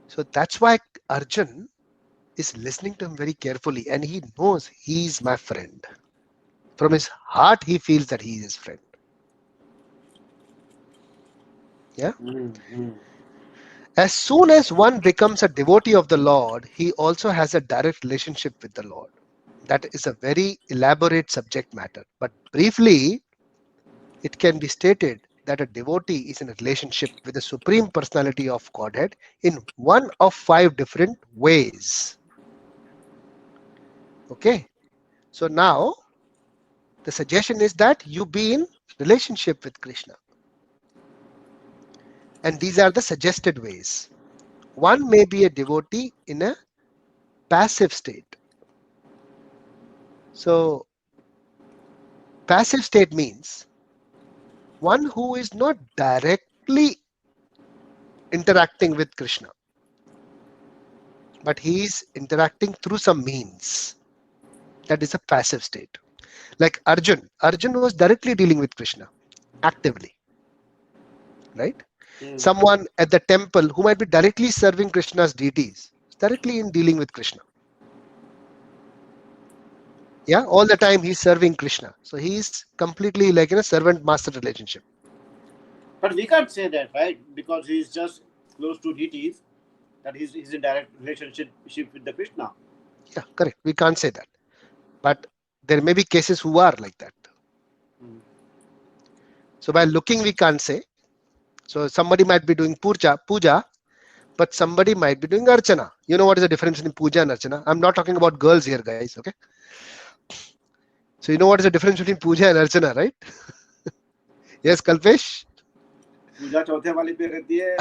So that's why Arjun is listening to him very carefully and he knows he is my friend. From his heart, he feels that he is his friend. Yeah. As soon as one becomes a devotee of the Lord, he also has a direct relationship with the Lord. That is a very elaborate subject matter. But briefly, it can be stated that a devotee is in a relationship with the Supreme Personality of Godhead in one of 5 different ways. Okay. So now, the suggestion is that you be in relationship with Krishna. And these are the suggested ways. One may be a devotee in a passive state. So, passive state means one who is not directly interacting with Krishna, but he is interacting through some means. That is a passive state. Like Arjun. Arjun was directly dealing with Krishna, actively. Right? Someone at the temple who might be directly serving Krishna's deities, directly in dealing with Krishna. Yeah, all the time he's serving Krishna. So he's completely like in a servant-master relationship. But we can't say that, right? Because he's just close to deities, that he's in direct relationship with the Krishna. Yeah, correct. We can't say that. But there may be cases who are like that. So by looking, we can't say. So somebody might be doing puja, but somebody might be doing archana. You know what is the difference between puja and archana? I'm not talking about girls here, guys. Okay. So you know what is the difference between puja and archana, right? Yes, Kalpesh? पूजा चौथे वाली पे रहती है,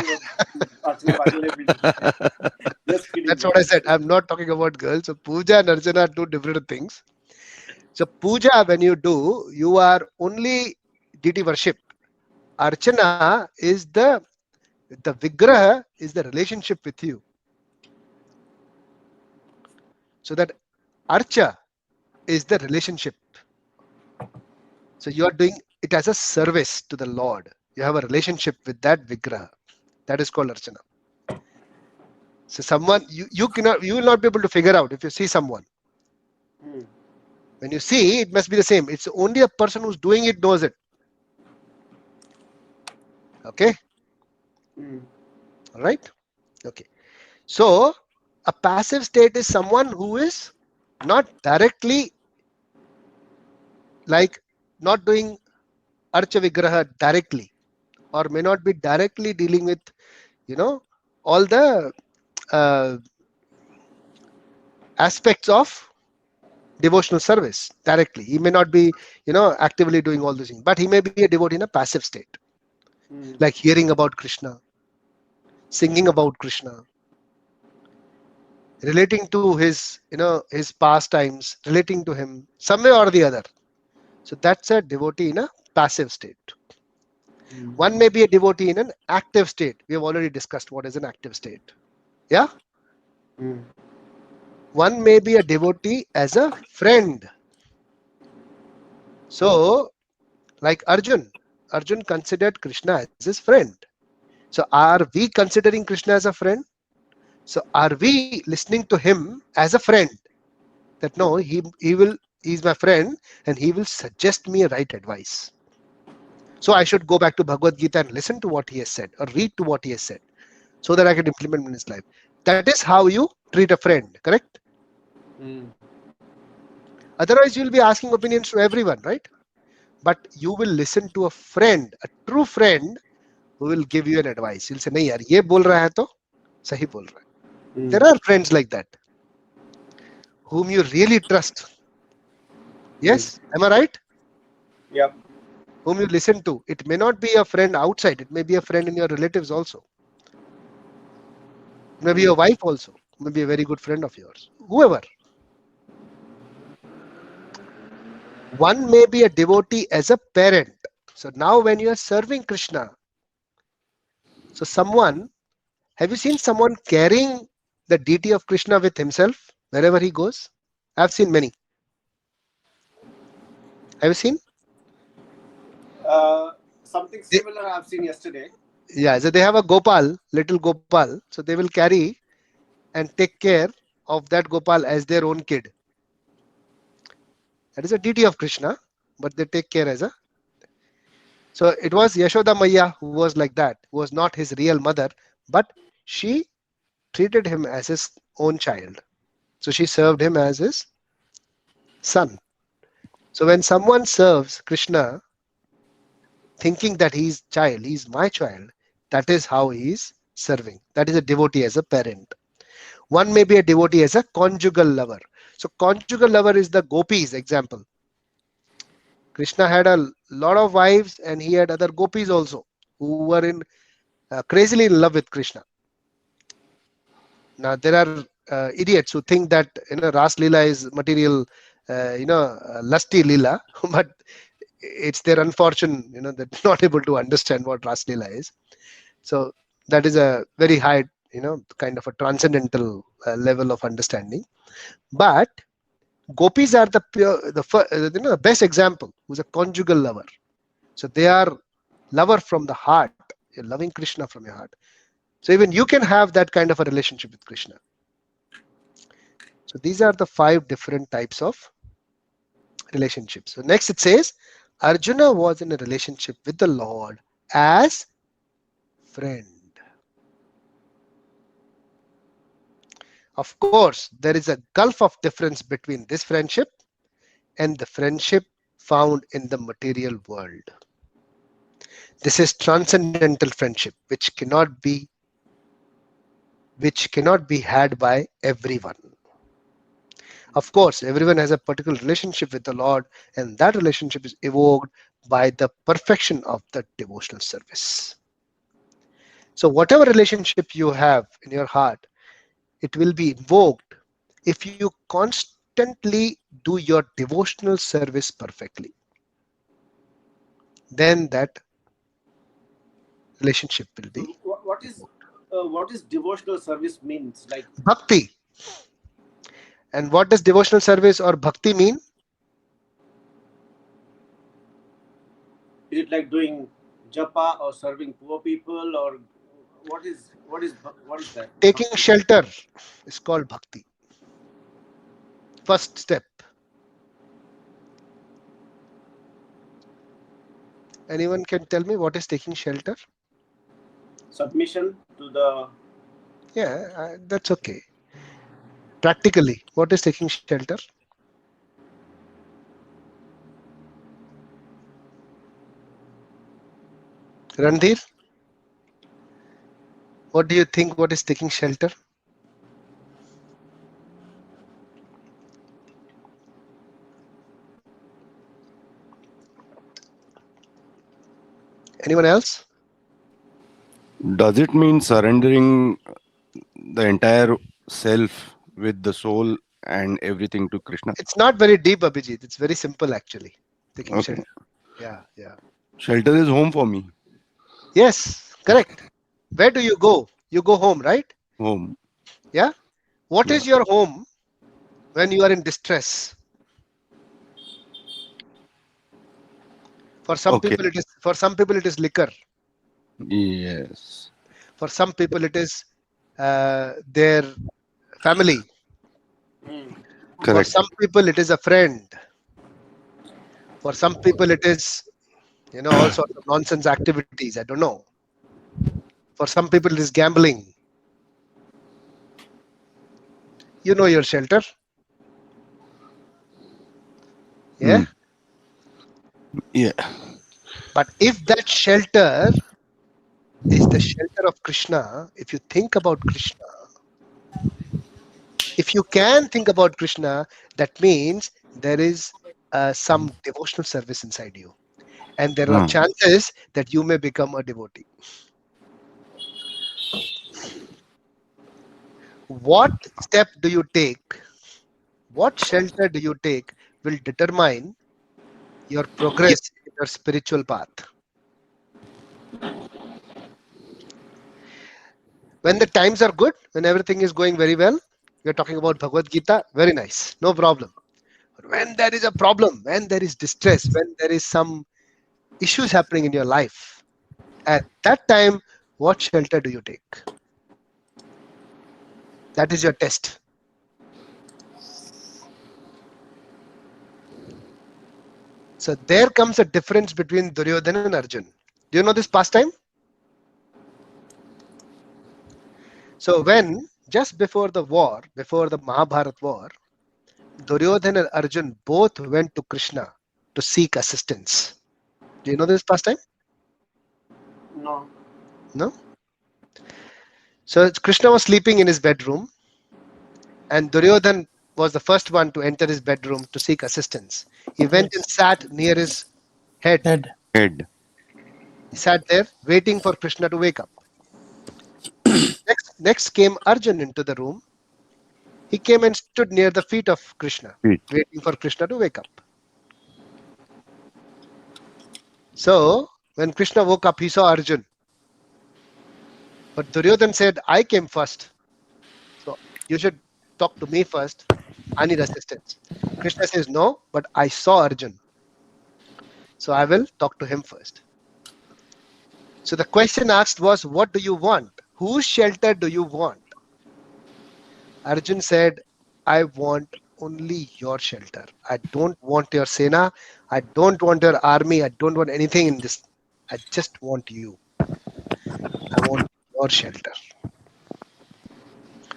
अर्चना वाले पे रहती है. Just kidding. That's what I said. I'm not talking about girls. So puja and archana are two different things. So puja, when you do, you are only deity worship. Archana is the vigraha is the relationship with you. So that archa is the relationship. So you are doing it as a service to the Lord. You have a relationship with that vigraha. That is called archana. So someone you will not be able to figure out if you see someone. When you see, it must be the same. It's only a person who's doing it knows it. Okay. All right. Okay. So a passive state is someone who is not directly like not doing archa vigraha directly, or may not be directly dealing with, you know, all the aspects of devotional service directly. He may not be, you know, actively doing all these things, but he may be a devotee in a passive state, like hearing about Krishna, singing about Krishna, relating to his, you know, his pastimes, relating to him some way or the other. So that's a devotee in a passive state. One may be a devotee in an active state. We have already discussed what is an active state. Yeah. One may be a devotee as a friend. So like Arjun considered Krishna as his friend. So are we considering Krishna as a friend? So are we listening to him as a friend? That no, he's my friend and he will suggest me right advice. So I should go back to Bhagavad Gita and listen to what he has said, or read to what he has said, so that I can implement in his life. That is how you treat a friend, correct? Otherwise, you'll be asking opinions to everyone, right? But you will listen to a friend, a true friend, who will give you an advice. He'll say, "नहीं यार, ये बोल रहा है तो सही बोल रहा है." There are friends like that, whom you really trust. Yes, am I right? Yep. Whom you listen to. It may not be a friend outside. It may be a friend in your relatives also. Maybe your wife also. Maybe a very good friend of yours. Whoever. One may be a devotee as a parent. So now when you are serving Krishna, so someone, have you seen someone carrying the deity of Krishna with himself wherever he goes? I've seen many. Have you seen? Something similar I've seen yesterday. Yeah, so they have a Gopal, little Gopal. So they will carry and take care of that Gopal as their own kid. That is a deity of Krishna, but they take care as a. So it was Yashoda Maiya who was like that, who was not his real mother, but she treated him as his own child. So she served him as his son. So when someone serves Krishna, thinking that he's child, he's my child, that is how he is serving. That is a devotee as a parent. One may be a devotee as a conjugal lover. So conjugal lover is the gopis example. Krishna had a lot of wives and he had other gopis also who were in crazily in love with Krishna. Now there are idiots who think that, you know, Ras Leela is material, lusty Leela, but it's their unfortune, you know, they're not able to understand what Ras Leela is. So that is a very high, you know, kind of a transcendental level of understanding. But gopis are the best example, who's a conjugal lover. So they are lover from the heart. You're loving Krishna from your heart. So even you can have that kind of a relationship with Krishna. So these are the 5 different types of relationship. So next it says, Arjuna was in a relationship with the Lord as friend. Of course, there is a gulf of difference between this friendship and the friendship found in the material world. This is transcendental friendship, which cannot be had by everyone. Of course, everyone has a particular relationship with the Lord, and that relationship is evoked by the perfection of the devotional service. So whatever relationship you have in your heart, it will be invoked if you constantly do your devotional service perfectly. Then that relationship will be What is devotional service means? Like bhakti. And what does devotional service or bhakti mean? is it like doing japa or serving poor people, or what is that? Taking Bhakti. shelter is called bhakti. First step. Anyone can tell me what is taking shelter? Submission to the. Yeah, that's okay. Practically, what is taking shelter? Randhir, what do you think? What is taking shelter? Anyone else? Does it mean surrendering the entire self with the soul and everything to Krishna? It's not very deep, Abhijit. It's very simple, actually. Taking Okay. shelter. Yeah, yeah. Shelter is home for me. Yes, correct. Where do you go? You go home, right? Home. Yeah. What is your home when you are in distress? For some Okay. people, it is liquor. Yes. For some people, it is their family. For Correct. some people, it is a friend. For some people, it is, all sorts of nonsense activities. I don't know. For some people, it is gambling. You know your shelter. Yeah. Yeah. But if that shelter is the shelter of Krishna, if you think about Krishna, if you can think about Krishna, that means there is some devotional service inside you. And there are chances that you may become a devotee. What step do you take? What shelter do you take will determine your progress in your spiritual path. When the times are good, when everything is going very well, we are talking about Bhagavad Gita, very nice, no problem. But when there is a problem, when there is distress, when there is some issues happening in your life, at that time, what shelter do you take? That is your test. So there comes a difference between Duryodhana and Arjun. Do you know this pastime? So when, just before the war, before the Mahabharat war, Duryodhana and Arjun both went to Krishna to seek assistance. Do you know this pastime? No. No? So Krishna was sleeping in his bedroom, and Duryodhana was the first one to enter his bedroom to seek assistance. He went and sat near his head. Head. He sat there waiting for Krishna to wake up. Next came Arjun into the room. He came and stood near the feet of Krishna, waiting for Krishna to wake up. So when Krishna woke up, he saw Arjun. But Duryodhana said, I came first. So you should talk to me first. I need assistance. Krishna says, no, but I saw Arjun. So I will talk to him first. So the question asked was, what do you want? Whose shelter do you want? Arjun said, I want only your shelter. I don't want your Sena. I don't want your army. I don't want anything in this. I just want you. I want your shelter.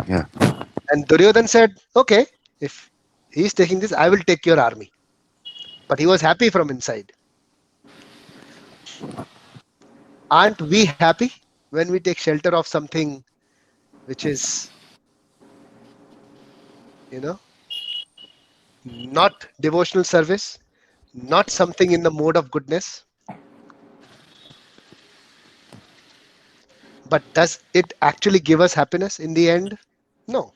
Yeah. And Duryodhan said, okay, if he's taking this, I will take your army. But he was happy from inside. Aren't we happy when we take shelter of something which is, not devotional service, not something in the mode of goodness? But does it actually give us happiness in the end? No,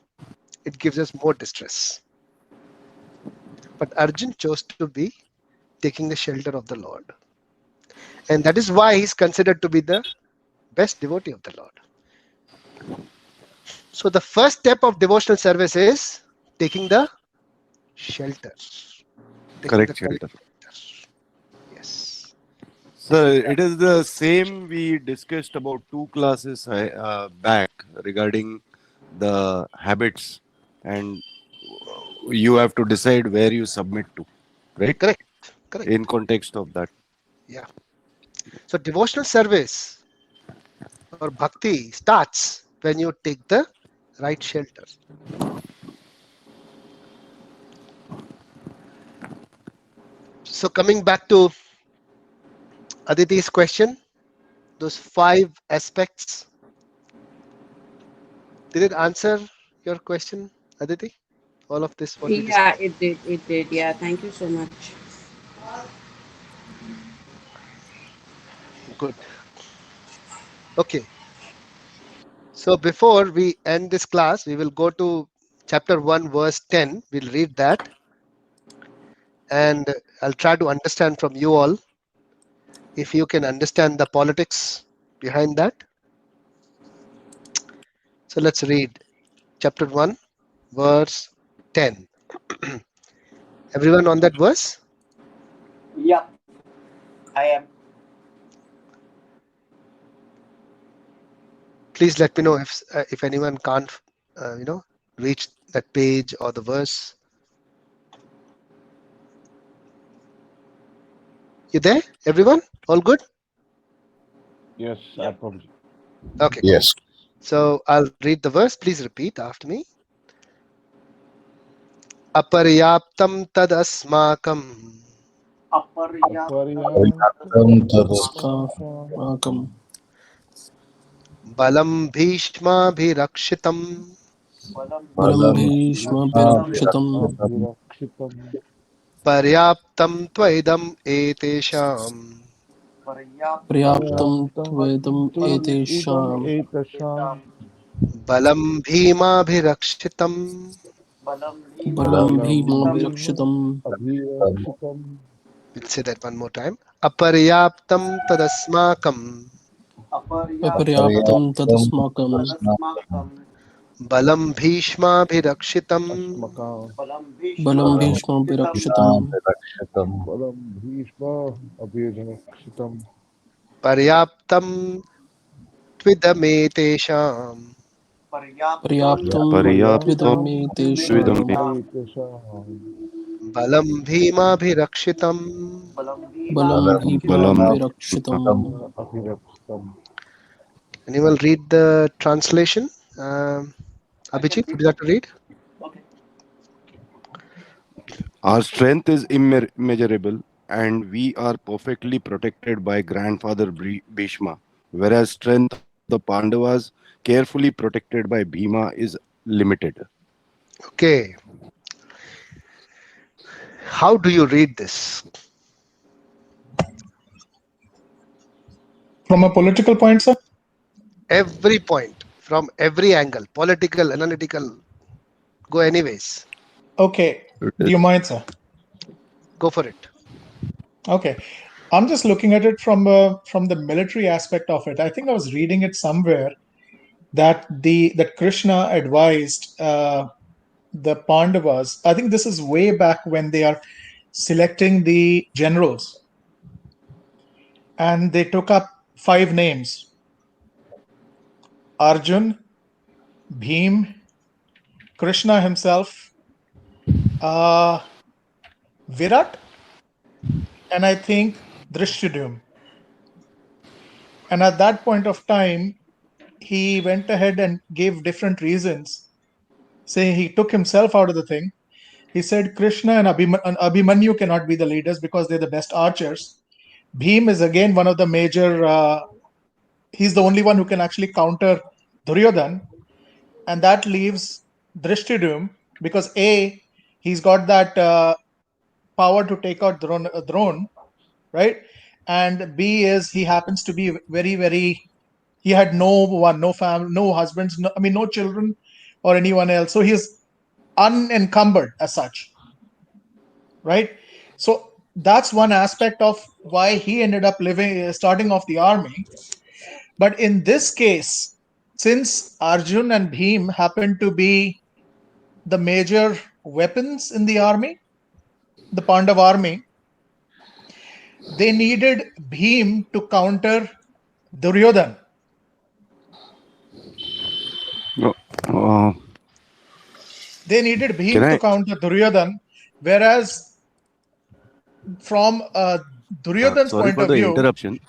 it gives us more distress. But Arjun chose to be taking the shelter of the Lord. And that is why he's considered to be the best devotee of the Lord. So the first step of devotional service is taking the shelter. Correct shelter. Yes. So it is the same we discussed about 2 classes back regarding the habits, and you have to decide where you submit to, right? Correct. In context of that. Yeah. So devotional service or bhakti starts when you take the right shelter. So coming back to Aditi's question, those 5 aspects, did it answer your question, Aditi? All of this what we Yeah, discussed? it did. It did. Yeah, thank you so much. Good. Okay. So before we end this class, we will go to chapter 1, verse 10. We'll read that. And I'll try to understand from you all if you can understand the politics behind that. So let's read chapter 1, verse 10. Everyone on that verse? Yeah, I am. Please let me know if anyone can't, reach that page or the verse. You there? Everyone? All good? Yes, I probably. Okay, cool. Yes. So I'll read the verse. Please repeat after me. Aparyaptam tadasmakam Aparyaptam Skamakam. balam bhishma bhirakshitam Balam Bhishma Bhirakshitam. Abhirakshitam. paryaptam tvaidam etesham Priyaptam Tvedam Idam Etesham. etasham. balam bhima bhirakshitam. Balam Bhima Bhirakshitam. Abhirakshitam. We'll say that one more time. Aparyaptam tadasmakam Aparyaptam Tadasmakam. balam bhishma bhirakshitam Asmakam. Balam Bhishma Bhirakshitam. Balam Bhishma Abhirakshitam. paryaptam tvidametesham Priyaptam Paryaptam Tvedam Tvidam Etesham. Etasham. balam bhima bhirakshitam. Balam Bhima Balam Bhirakshitam. Abhirakshitam. Anyone read the translation? Abhijit, would you like to read? Okay. Our strength is immeasurable, and we are perfectly protected by grandfather Bhishma, whereas strength of the Pandavas, carefully protected by Bhima, is limited. Okay. How do you read this? From a political point, sir? Every point, from every angle, political, analytical, go anyways. Okay. Do you mind, sir? Go for it. Okay. I'm just looking at it from the military aspect of it. I think I was reading it somewhere that Krishna advised the Pandavas. I think this is way back when they are selecting the generals, and they took up 5 names: Arjun, Bhim, Krishna himself, Virat, and I think Drishtydyumna. And at that point of time, he went ahead and gave different reasons, saying he took himself out of the thing. He said Krishna and Abhimanyu cannot be the leaders because they're the best archers. Bhim is again one of the major, he's the only one who can actually counter Duryodhan. And that leaves Drishtydyumna because A, he's got that power to take out Drone, right? And B is he happens to be very, very, he had no one, no family, no husbands, no children or anyone else. So he's unencumbered as such, right? So that's one aspect of why he ended up starting off the army. But in this case, since Arjun and Bhim happen to be the major weapons in the army, the Pandav army, they needed Bhim to counter Duryodhan. No, They needed Bhim Can to I- counter Duryodhan, whereas from Duryodhan's sorry point for of the view, interruption.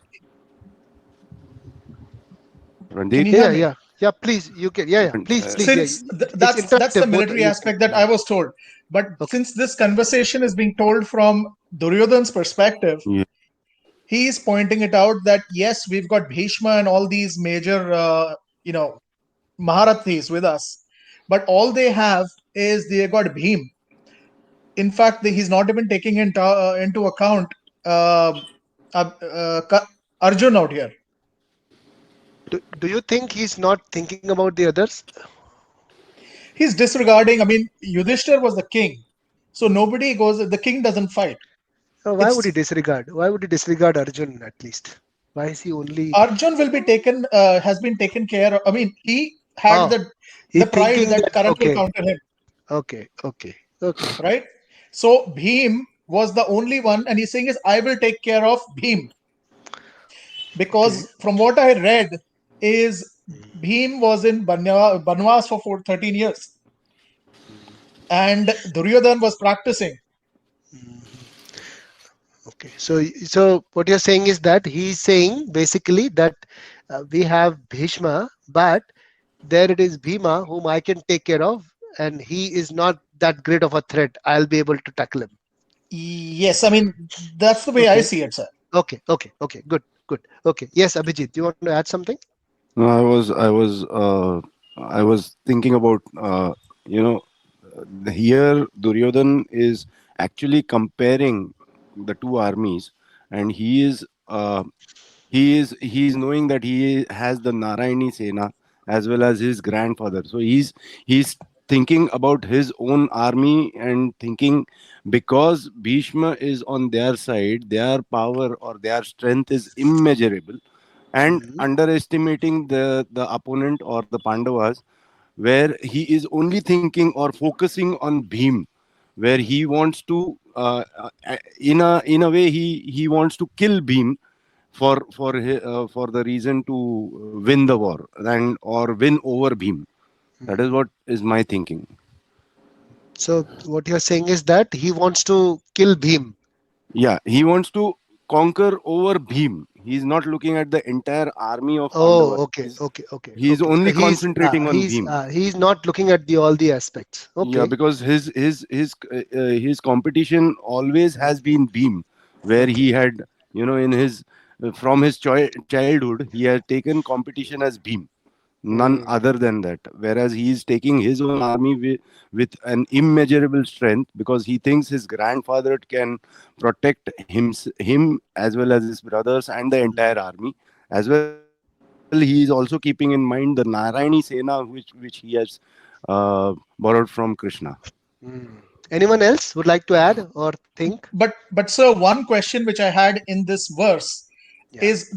can Randeep, you hear me? Yeah, please, you can. Yeah, please, please. Since It's that's the interactive, both military you aspect can- that I was told, but Okay. since this conversation is being told from Duryodhan's perspective, Yeah. he is pointing it out that yes, we've got Bhishma and all these major Maharathis with us, but all they have is they got Bhim. In fact, he's not even taking into account Arjun out here. Do you think he's not thinking about the others? He's disregarding. I mean, Yudhishthir was the king, so nobody goes. The king doesn't fight. Why would he disregard? Why would he disregard Arjun at least? Why is he only? Arjun will be taken. Has been taken care of. I mean, he had the he's pride thinking that that, Karan will okay, counter him. okay, Right. So Bhim was the only one, and he's saying is I will take care of Bhim because from what I read is Bhim was in Banwas for 13 years, and Duryodhan was practicing. Okay, so what you're saying is that he's saying basically that we have Bhishma, but there it is Bhima whom I can take care of, and he is not that great of a threat. I'll be able to tackle him. Yes, I mean that's the way I see it, sir. Okay, good. Okay, yes, Abhijit, do you want to add something? No, I was thinking about here Duryodhan is actually comparing the two armies, and he's knowing that he has the Narayani Sena as well as his grandfather. So he's thinking about his own army and thinking because Bhishma is on their side, their power or their strength is immeasurable, and underestimating the opponent or the Pandavas, where he is only thinking or focusing on Bhim, where he wants to in a way he wants to kill Bhim for the reason to win the war and or win over Bhim. That is what is my thinking. So what you're saying is that he wants to kill Bhim. Yeah, he wants to conquer over Bhim. He's not looking at the entire army of Pandavas. Okay. He's only concentrating on Bhim. He's not looking at all the aspects. Okay. Yeah, because his competition always has been Bhim, where he had in his from his childhood he has taken competition as Bhim, none other than that. Whereas he is taking his own army with an immeasurable strength because he thinks his grandfather can protect him as well as his brothers and the entire army. As well, he is also keeping in mind the Narayani Sena which he has borrowed from Krishna. Anyone else would like to add or think? But sir, one question which I had in this verse is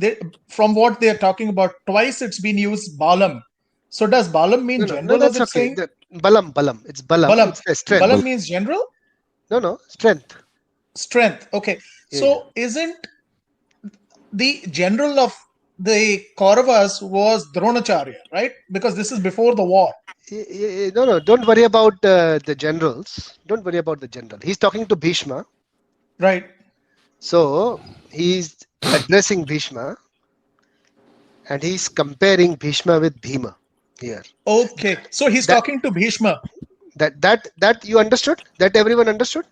from what they are talking about, twice it's been used Balam. So does Balam mean general? No, that's as it's okay. saying? Balam. It's Balam. It's the strength. Balam means general? No, strength. Strength. Okay. So isn't the general of the Kauravas was Dronacharya, right? Because this is before the war. No, don't worry about the generals. Don't worry about the general. He's talking to Bhishma. Right. So he's addressing Bhishma and he's comparing Bhishma with Bhima here. Okay. So he's That- talking to Bhishma. That you understood? That everyone understood?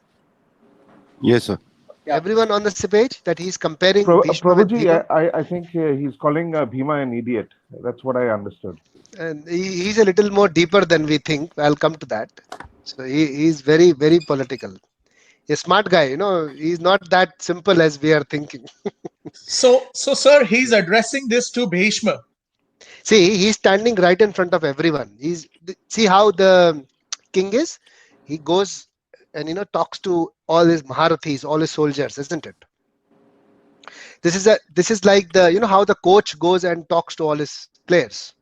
Yes, sir. Yeah. Everyone on this page that he's comparing Bhishma with Prabhuji, Bhima? I think he's calling Bhima an idiot. That's what I understood. And he's a little more deeper than we think. I'll come to that. So he's very, very political. A smart guy, he's not that simple as we are thinking. So sir, he's addressing this to Bhishma. See, he's standing right in front of everyone. See how the king is? He goes and talks to all his Maharathis, all his soldiers, isn't it? This is like how the coach goes and talks to all his players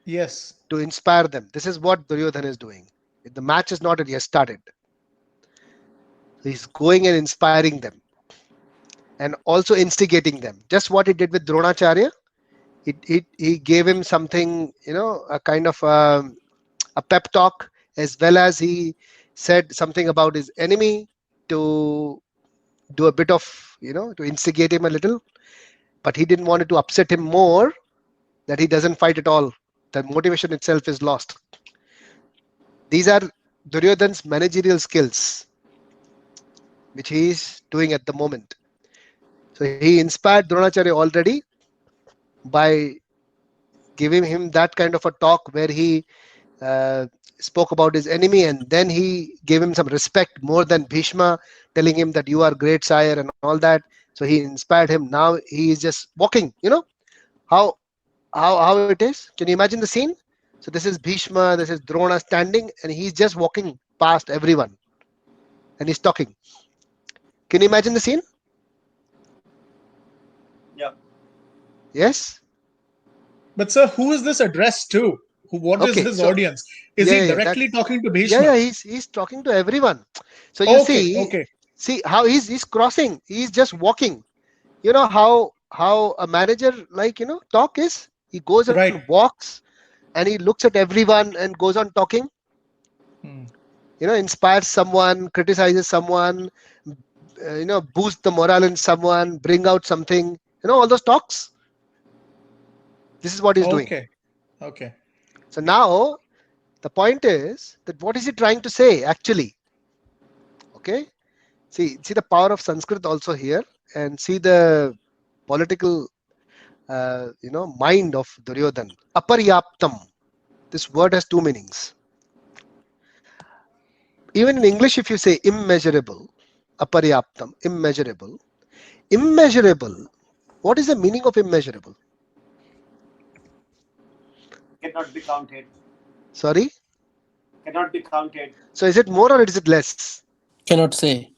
Yes. to inspire them. This is what Duryodhana is doing. The match is not yet started. He's going and inspiring them and also instigating them. Just what he did with Dronacharya. He gave him something, a kind of a pep talk, as well as he said something about his enemy to do a bit of, to instigate him a little. But he didn't want it to upset him more, that he doesn't fight at all. The motivation itself is lost. These are Duryodhana's managerial skills, which he is doing at the moment. So he inspired Dronacharya already by giving him that kind of a talk where he spoke about his enemy, and then he gave him some respect more than Bhishma, telling him that you are great sire and all that. So he inspired him. Now he is just walking. How it is. Can you imagine the scene? So this is Bhishma, this is Drona standing, and he's just walking past everyone, and he's talking. Can you imagine the scene? Yeah. Yes. But sir, who is this addressed to? What is Okay, his so- audience? Is he directly talking to Bhishma? Yeah, he's talking to everyone. So you Okay. see how he's crossing. He's just walking. You know how a manager talk is. He goes and Right. walks, and he looks at everyone and goes on talking. Hmm. Inspires someone, criticizes someone, boost the morale in someone, bring out something. All those talks. This is what he's doing. Okay. So now the point is that what is he trying to say actually? Okay. See the power of Sanskrit also here, and see the political mind of Duryodhana. Aparyaptam. This word has two meanings. Even in English, if you say immeasurable, aparyaptam, immeasurable. Immeasurable. What is the meaning of immeasurable? Cannot be counted. Sorry? Cannot be counted. So is it more or is it less? Cannot say.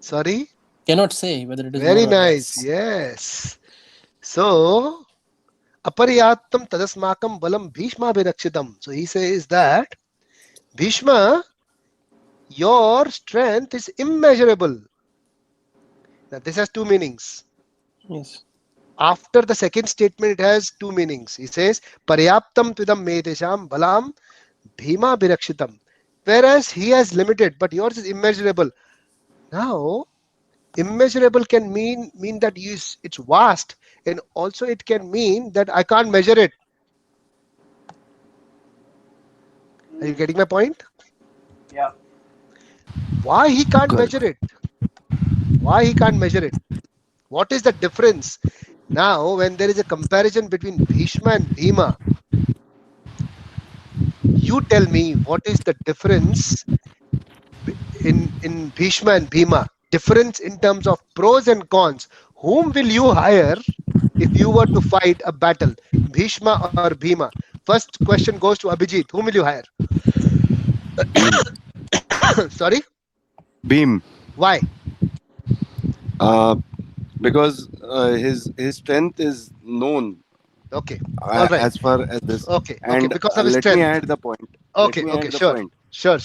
Sorry? Cannot say whether it is Very more or nice. less. Yes. So, aparyaptam tadasmakam balam bhishma bhirakshitam. So he says that Bhishma, your strength is immeasurable. Now this has two meanings. Yes. After the second statement, it has two meanings. He says, Paryaptam tvidam medesham balam bhima bhirakshitam. Whereas he has limited, but yours is immeasurable. Now, immeasurable can mean that it's vast, and also it can mean that I can't measure it. Are you getting my point? Yeah. Why he can't Correct. measure it? Why he can't measure it? What is the difference? Now, when there is a comparison between Bhishma and Bhima, you tell me what is the difference in Bhishma and Bhima? Difference in terms of pros and cons. Whom will you hire if you were to fight a battle? Bhishma or Bhima? First question goes to Abhijit. Whom will you hire? Sorry? Beam. Why? Because his strength is known Okay. All right. as far as this. Okay. And Because of his let me strength. add the point. Okay. Let me Okay. add the Sure. point. Sure.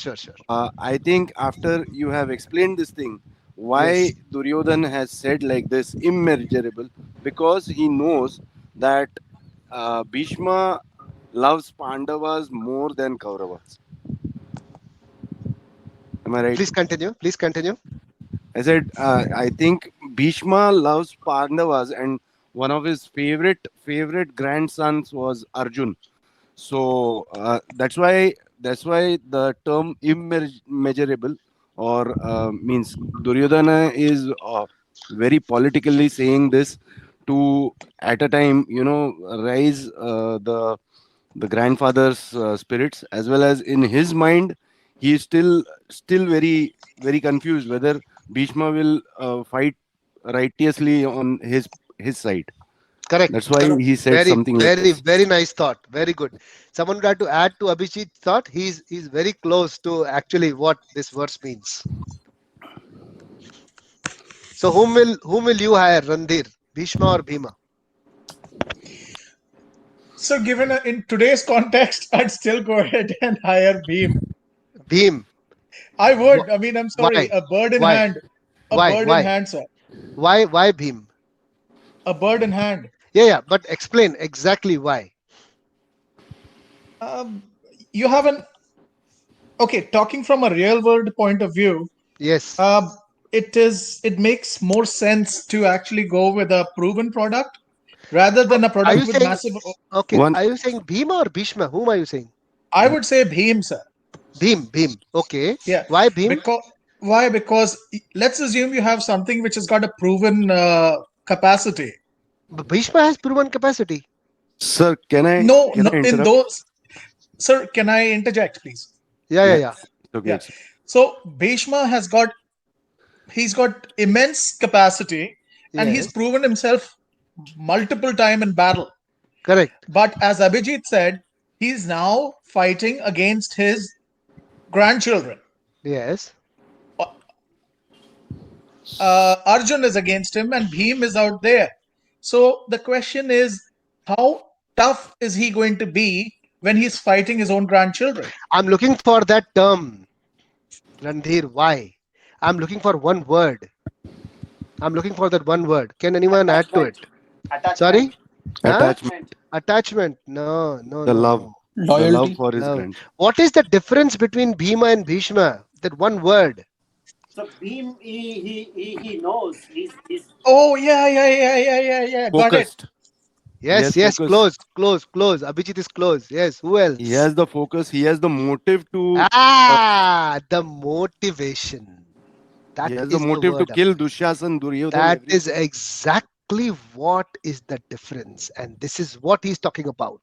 I think after you have explained this thing, why Yes. Duryodhan has said like this, immeasurable, because he knows that Bhishma loves Pandavas more than Kauravas. Am I right? Please continue. Please continue. I said, I think Bhishma loves Pandavas, and one of his favorite grandsons was Arjun. So that's why the term immeasurable or means Duryodhana is very politically saying this to at a time raise the grandfather's spirits, as well as in his mind he is still very confused whether Bhishma will fight righteously on his side. Correct. That's why he said Very, something like very, this. very nice thought. Very good. Someone would like to add to Abhijit's thought. He's very close to actually what this verse means. So whom will you hire, Randhir? Bhishma or Bhima? So, given in today's context, I'd still go ahead and hire Bhim. Bhim. I would. I mean, I'm sorry. Why? A bird in Why? hand. A Why? bird Why? in hand, sir. Why Bhim? A bird in hand. Yeah, but explain exactly why. You haven't. Okay, talking from a real world point of view, Yes. it makes more sense to actually go with a proven product rather than a Are product you with saying massive. okay? One- Are you saying Bhima or Bhishma? Whom are you saying? I would say Bhim, sir. Bhim. Okay. Yeah. Why Bhim? Why? Because let's assume you have something which has got a proven capacity. Bhishma has proven capacity. Sir, can I No, can no, I in interrupt? those. Sir, can I interject, please? Yeah. Okay. Yeah. So Bhishma he's got immense capacity, and he's Yes. proven himself multiple time in battle. Correct. But as Abhijit said, he's now fighting against his grandchildren. Yes. Arjun is against him, and Bhim is out there. So the question is, how tough is he going to be when he's fighting his own grandchildren? I'm looking for that term, Randhir. Why? I'm looking for one word. I'm looking for that one word. Can anyone add to it? Attachment. Sorry? Huh? Attachment, Attachment. No. the love, the love Loyalty. for his Love. grand. What is the difference between Bhima and Bhishma? That one word. So Bhim, he knows. He's Oh, yeah. Got it. Focused. Yes. Yes, focus. Close. Abhijit is close. Yes. Who else? He has the focus. He has the motive to. The motivation. That He has is the the motive to word. kill Dushyasan, Duryodhan. That is exactly what is the difference, and this is what he's talking about.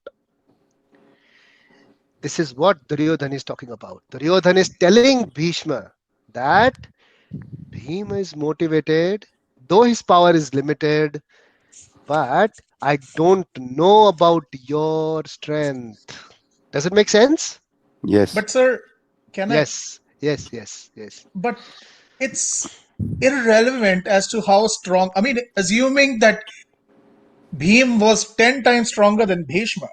This is what Duryodhan is talking about. Duryodhan is telling Bhishma that Bhima is motivated, though his power is limited, but I don't know about your strength. Does it make sense? Yes. But sir, can I? Yes. But it's irrelevant as to how strong. I mean, assuming that Bhim was 10 times stronger than Bhishma,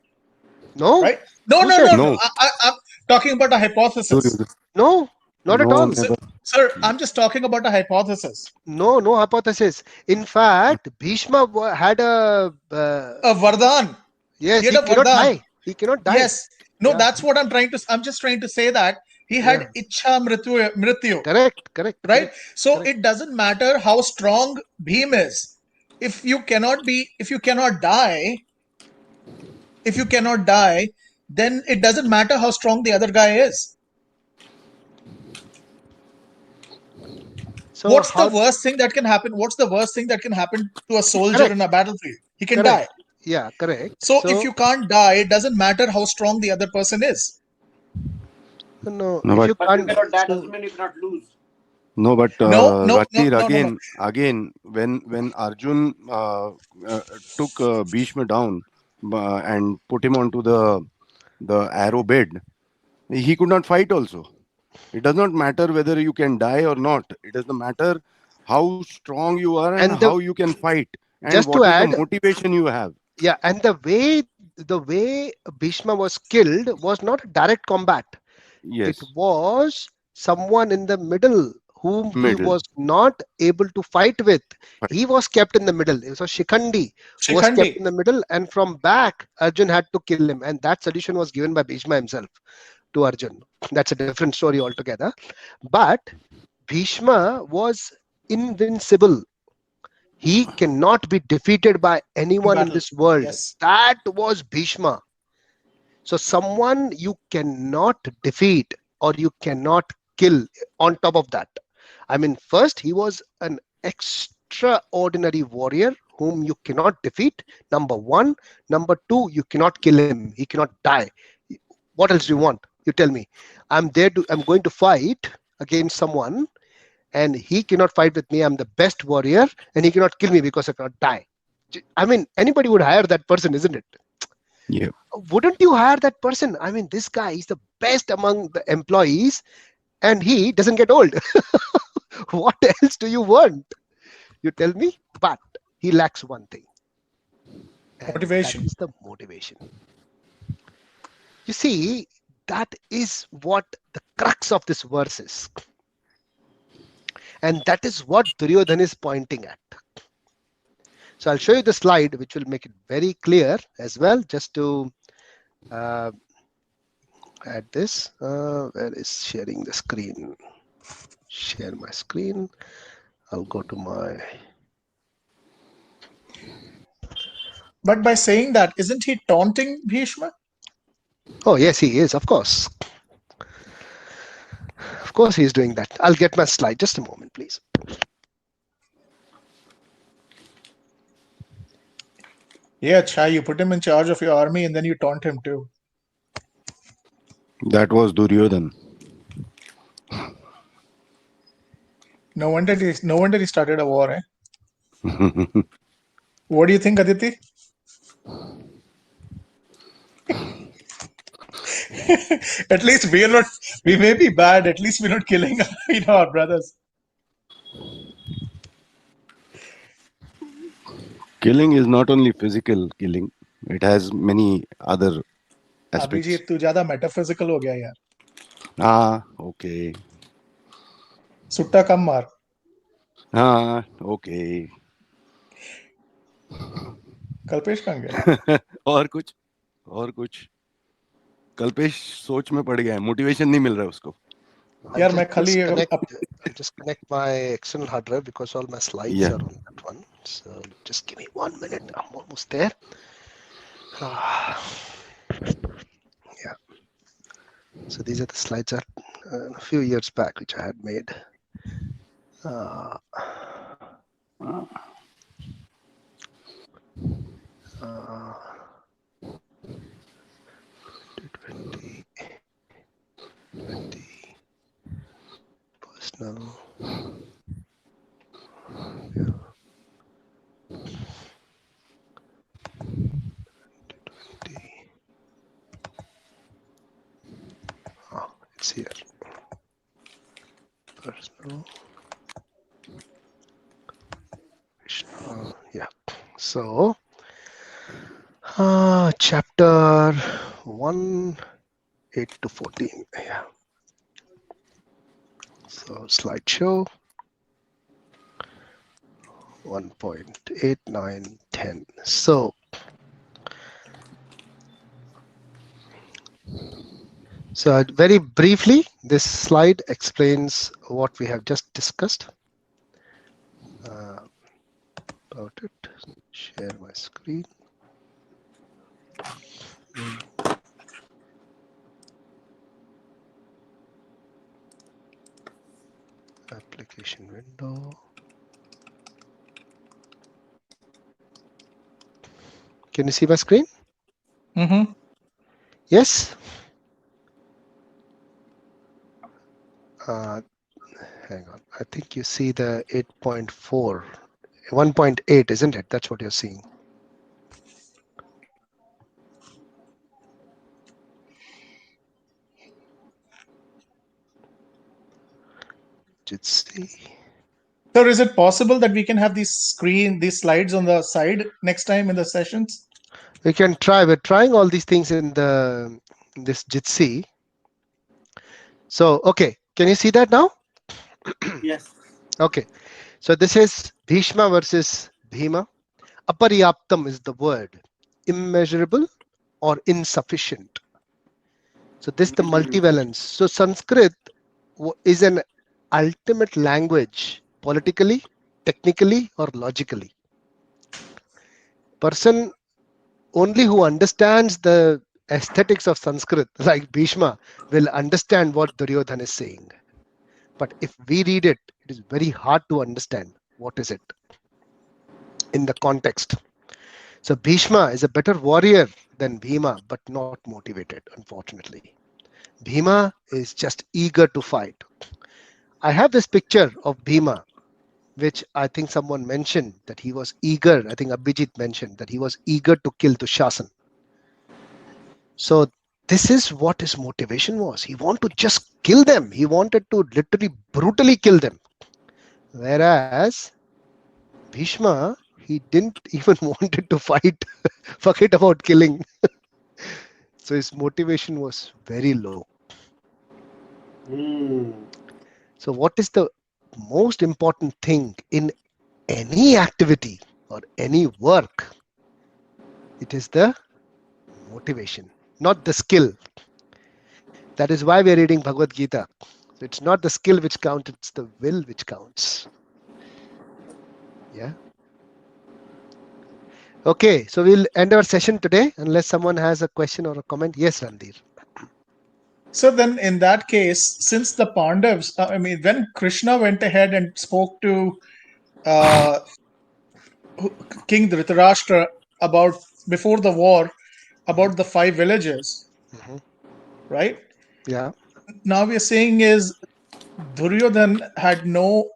No? right? No. Who said No. I'm talking about a hypothesis. no? Not at No, all. never. Sir, I'm just talking about a hypothesis. No hypothesis. In fact, Bhishma had a A Vardhan. yes. He He had a cannot Vardhan. die. He cannot die. Yes. No, Yeah. that's what I'm just trying to say that he had Ichha Mrityu. Correct. Right? So correct. it doesn't matter how strong Bhim is. If you cannot die, then it doesn't matter how strong the other guy is. So What's how? the worst thing that can happen? What's the worst thing that can happen to a soldier Correct. in a battlefield? He can Correct. die. Yeah, correct. So if you can't die, it doesn't matter how strong the other person is. no, No, if but- you but you can't. cannot die so- doesn't mean you cannot lose. No, but No, Randhir, again, when Arjun took Bhishma down and put him onto the arrow bed, he could not fight. Also, it does not matter whether you can die or not. It doesn't matter how strong you are and And the- how you can fight, and Just what to is add- the motivation you have. Yeah, and the way Bhishma was killed was not direct combat. Yes, It was someone in the middle whom he Middle. was not able to fight with. He was kept in the middle. So Shikhandi was kept Shikhandi. in the middle, and from back, Arjun had to kill him. And that solution was given by Bhishma himself to Arjun. That's a different story altogether. But Bhishma was invincible. He cannot be defeated by anyone in battle. this world. Yes. That was Bhishma. So someone you cannot defeat or you cannot kill on top of that. I mean, first, he was an extraordinary warrior whom you cannot defeat. Number one. Number two, you cannot kill him. He cannot die. What else do you want? You tell me. I'm going to fight against someone and he cannot fight with me. I'm the best warrior and he cannot kill me because I cannot die. I mean, anybody would hire that person, isn't it? Yeah. Wouldn't you hire that person? I mean, this guy is the best among the employees and he doesn't get old. What else do you want? You tell me. But he lacks one thing. And Motivation. that is the motivation. You see, that is what the crux of this verse is. And that is what Duryodhana is pointing at. So I'll show you the slide, which will make it very clear as well, just to add this. Where is sharing the screen? Share my screen. I'll go to my... But by saying that, isn't he taunting Bhishma? Oh, yes, he is, of course. Of course, he's doing that. I'll get my slide. Just a moment, please. Yeah, Chai, you put him in charge of your army and then you taunt him too. That was Duryodhan. No wonder he started a war, eh? What do you think, Aditi? At least we may be bad, at least we're not killing our brothers. Killing is not only physical killing, it has many other aspects. Abhijit, तू ज़्यादा metaphysical हो गया यार. Ah, okay. सुट्टा कम मार. Ah, okay. Kalpesh कहाँ गया? और कुछ कल्पेश सोच में पड़ गया है, मोटिवेशन नहीं मिल रहा है उसको. यार मैं खाली I'll just connect my external hard drive because all my slides are on that one. So just give me 1 minute. I'm almost there. Yeah. So these are the slides a few years back which I had made. 20, personal. Yeah. 20. Oh, it's here. Personal. Yeah. So, chapter 1, 8 to 14. Yeah. So slideshow 1.8, 9, 10. So very briefly, this slide explains what we have just discussed about it. Share my screen. Application window. Can you see my screen? Mm-hmm. Yes. Hang on. I think you see the 8.4, 1.8, isn't it? That's what you're seeing. Jitsi. So is it possible that we can have these slides on the side next time in the sessions? We can try. We're trying all these things in this Jitsi. So, okay. Can you see that now? Yes. Okay, so this is Bhishma versus Bhima. Aparyaptam is the word, immeasurable or insufficient. So this the multivalence. So Sanskrit is an ultimate language, politically, technically, or logically. Person only who understands the aesthetics of Sanskrit, like Bhishma, will understand what Duryodhana is saying. But if we read it, it is very hard to understand what is it in the context. So Bhishma is a better warrior than Bhima, but not motivated, unfortunately. Bhima is just eager to fight. I have this picture of Bhima, which I think someone mentioned that he was eager. I think Abhijit mentioned that he was eager to kill Dushasan. So this is what his motivation was. He wanted to just kill them. He wanted to literally brutally kill them. Whereas Bhishma, he didn't even wanted to fight. Forget about killing. So his motivation was very low. So what is the most important thing in any activity or any work? It is the motivation, not the skill. That is why we are reading Bhagavad Gita. So it's not the skill which counts, it's the will which counts. Yeah. Okay, so we'll end our session today unless someone has a question or a comment. Yes, Randir. So then, in that case, since the Pandavas, when Krishna went ahead and spoke to uh, King Dhritarashtra about before the war about the 5 villages, right? Yeah. Now we are saying is Duryodhan had no.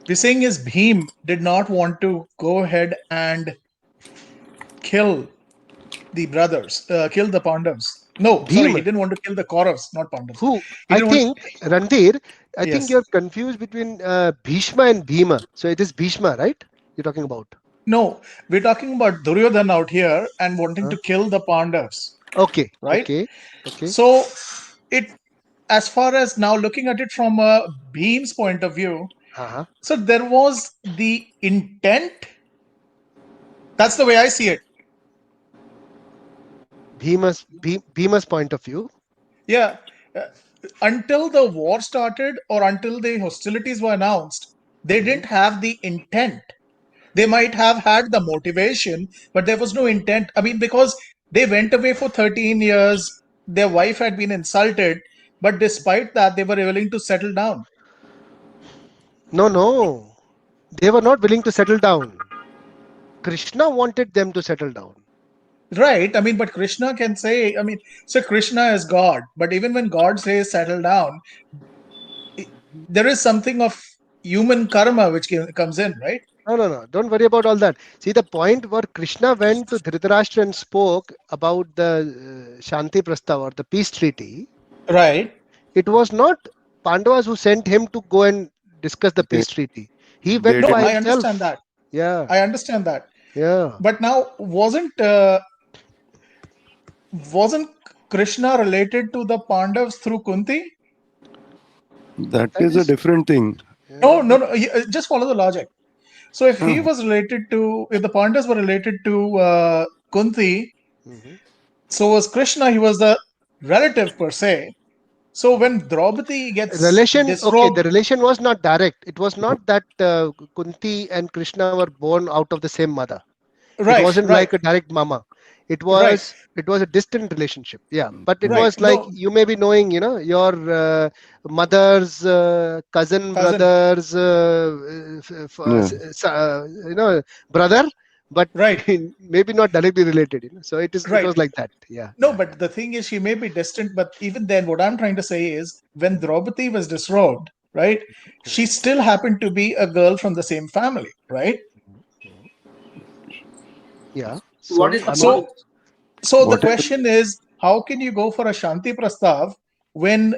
We're saying is Bhim did not want to go ahead and kill the brothers, kill the Pandavas. No, sorry, he Bhim. didn't want to kill the Kauravas, not Pandavas. Who? He I didn't want. think, Randir, I think Yes. you're confused between Bhishma and Bhima. So it is Bhishma, right? You're talking about. No, we're talking about Duryodhan out here and wanting Huh? to kill the Pandavas, Okay. right? Okay. Okay. So it, as far as now looking at it from a Bhim's point of view, Uh-huh. so there was the intent. That's the way I see it. Bhima's point of view. Yeah. Until the war started or until the hostilities were announced, they didn't have the intent. They might have had the motivation, but there was no intent. I mean, because they went away for 13 years, their wife had been insulted, but despite that, they were willing to settle down. No. They were not willing to settle down. Krishna wanted them to settle down. Right. I mean, but Krishna can say, I mean, so Krishna is God, but even when God says settle down, there is something of human karma which comes in, right? No. Don't worry about all that. See, the point where Krishna went to Dhritarashtra and spoke about the Shanti Prastav or the peace treaty, Right. it was not Pandavas who sent him to go and discuss the peace treaty. He They went No, by I himself. understand that. Yeah. I understand that. Yeah. But now, wasn't Krishna related to the Pandavas through Kunti? That is a different thing. No. Just follow the logic. So if he was related to, if the Pandavas were related to Kunti, so was Krishna. He was the relative per se. So when Draupadi gets Relation, okay, the disrobed, relation was not direct. It was not that Kunti and Krishna were born out of the same mother. It wasn't like a direct mama. It was a distant relationship. Yeah, but it was like No, you may be knowing, your mother's cousin, brother's, brother, but maybe not directly related. So it was like that. Yeah. No, but the thing is, she may be distant, but even then, what I'm trying to say is, when Draupadi was disrobed, right, she still happened to be a girl from the same family, right? Yeah. What is the So the question is, how can you go for a Shanti Prastav when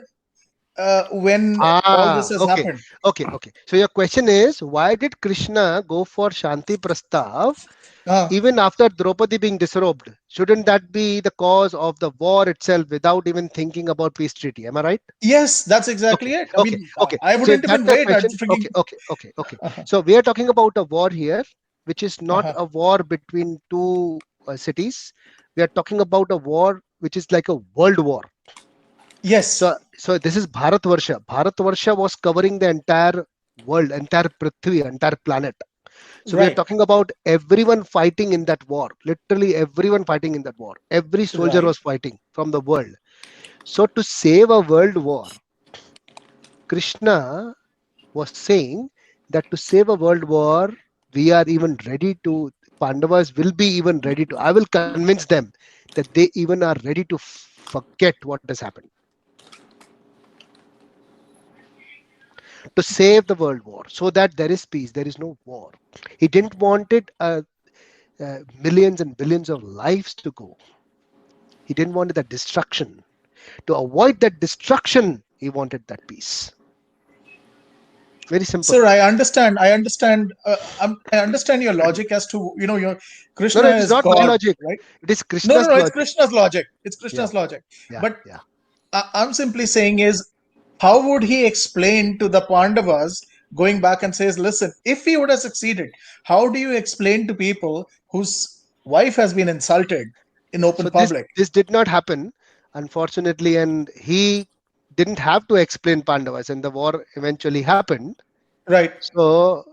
when all this has Okay. happened. Okay. So your question is, why did Krishna go for Shanti Prastav even after Draupadi being disrobed? Shouldn't that be the cause of the war itself without even thinking about peace treaty? Am I right? Yes, that's exactly it. I mean, I So wouldn't if that's even the wait. I'd question, freaking. okay. So we are talking about a war here, which is not Uh-huh. a war between two cities. We are talking about a war which is like a world war. Yes. So this is Bharatvarsha. Bharatvarsha was covering the entire world, entire Prithvi, entire planet. So we are Right. talking about everyone fighting in that war. Literally everyone fighting in that war. Every soldier Right. was fighting from the world. So to save a world war, Krishna was saying that to save a world war, we are even ready to, Pandavas will be even ready to, I will convince them that they even are ready to forget what has happened. To save the world war so that there is peace, there is no war. He didn't want it millions and billions of lives to go. He didn't want that destruction. To avoid that destruction, he wanted that peace. Very simple. Sir, I understand. I understand. I understand your logic as to your Krishna No, it is is not my God, logic. right? It is No, no, Krishna's no. It's logic. Krishna's logic. It's Yeah, Krishna's logic. yeah, But yeah. I'm simply saying is, how would he explain to the Pandavas going back and says, listen, if he would have succeeded, how do you explain to people whose wife has been insulted in open So public? this did not happen, unfortunately, and he didn't have to explain Pandavas, and the war eventually happened. Right. So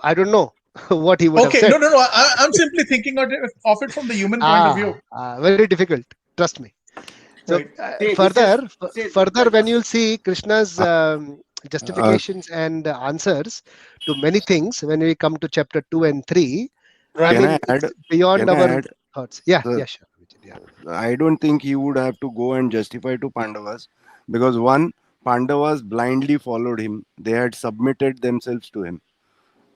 I don't know what he would have Okay. said. No, no, no. I'm simply thinking of it from the human point of view. Very difficult. Trust me. So Right. See, this is further, when you'll see Krishna's Uh, justifications and answers to many things, when we come to chapter 2 and 3, I Right. can mean, I it's add? beyond Can I our add? thoughts. Yeah, The, yeah, sure. Yeah. I don't think he would have to go and justify to Pandavas because one, Pandavas blindly followed him. They had submitted themselves to him.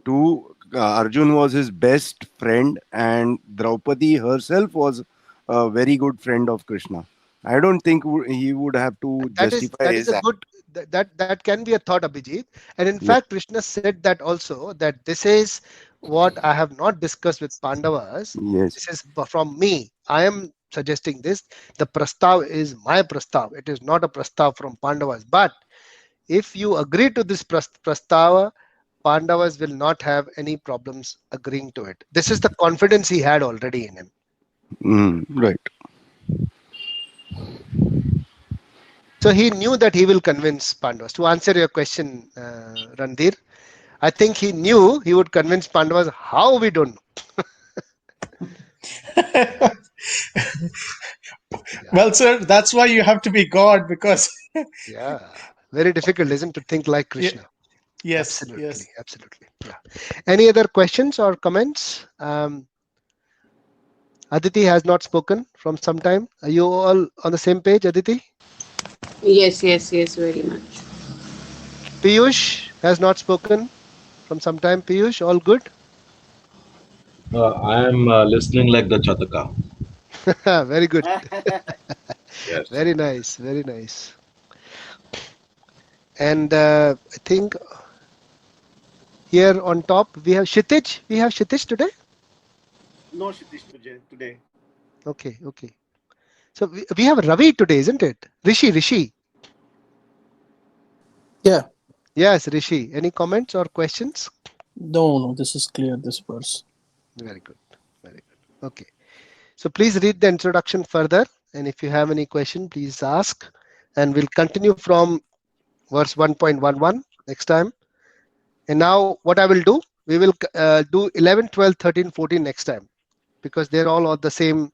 Two, Arjun was his best friend, and Draupadi herself was a very good friend of Krishna. I don't think he would have to justify That is his a act. good that can be a thought, Abhijit. And in Yeah. fact, Krishna said that also, that this is what I have not discussed with Pandavas. Yes. This is from me. I am suggesting this. The prastav is my prastav. It is not a prastav from Pandavas. But if you agree to this prastava, Pandavas will not have any problems agreeing to it. This is the confidence he had already in him. Right. So he knew that he will convince Pandavas. To answer your question, Randhir, I think he knew he would convince Pandavas. How, we don't know. Well, sir, that's why you have to be God, because Yeah, very difficult, isn't it, to think like yeah, Krishna? yes, Absolutely, yes. absolutely. Yeah. Any other questions or comments? Aditi has not spoken from some time. Are you all on the same page, Aditi? Yes, yes, yes, very much. Piyush has not spoken from some time. Piyush, all good? I am listening like the Chataka. Very good. Yes. Very nice. Very nice. And I think here on top we have Kshitij. We have Kshitij today. no Shitish today. Okay, okay. So we have Ravi today, isn't it? Rishi. Yeah. Yes, Rishi. Any comments or questions? No, this is clear, this verse. Very good. Very good. Okay. So please read the introduction further. And if you have any question, please ask. And we'll continue from verse 1.11 next time. And now what I will do, we will do 11, 12, 13, 14 next time, because they're all on the same.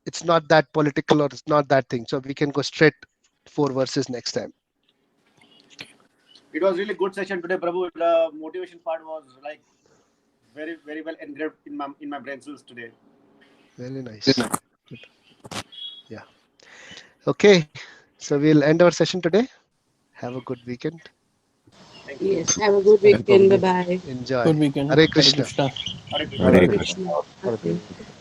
It's not that political or it's not that thing. So we can go straight 4 verses next time. It was really good session today, Prabhu. The motivation part was like very, very well engraved in my brain cells today. Very nice. Good. Yeah. Okay. So we'll end our session today. Have a good weekend. Thank you. Yes, have a good weekend. Bye bye. Enjoy. Good weekend. Hare Krishna. Krishna. Hare Krishna. Hare Hare Krishna. Krishna. Hare Okay. Krishna.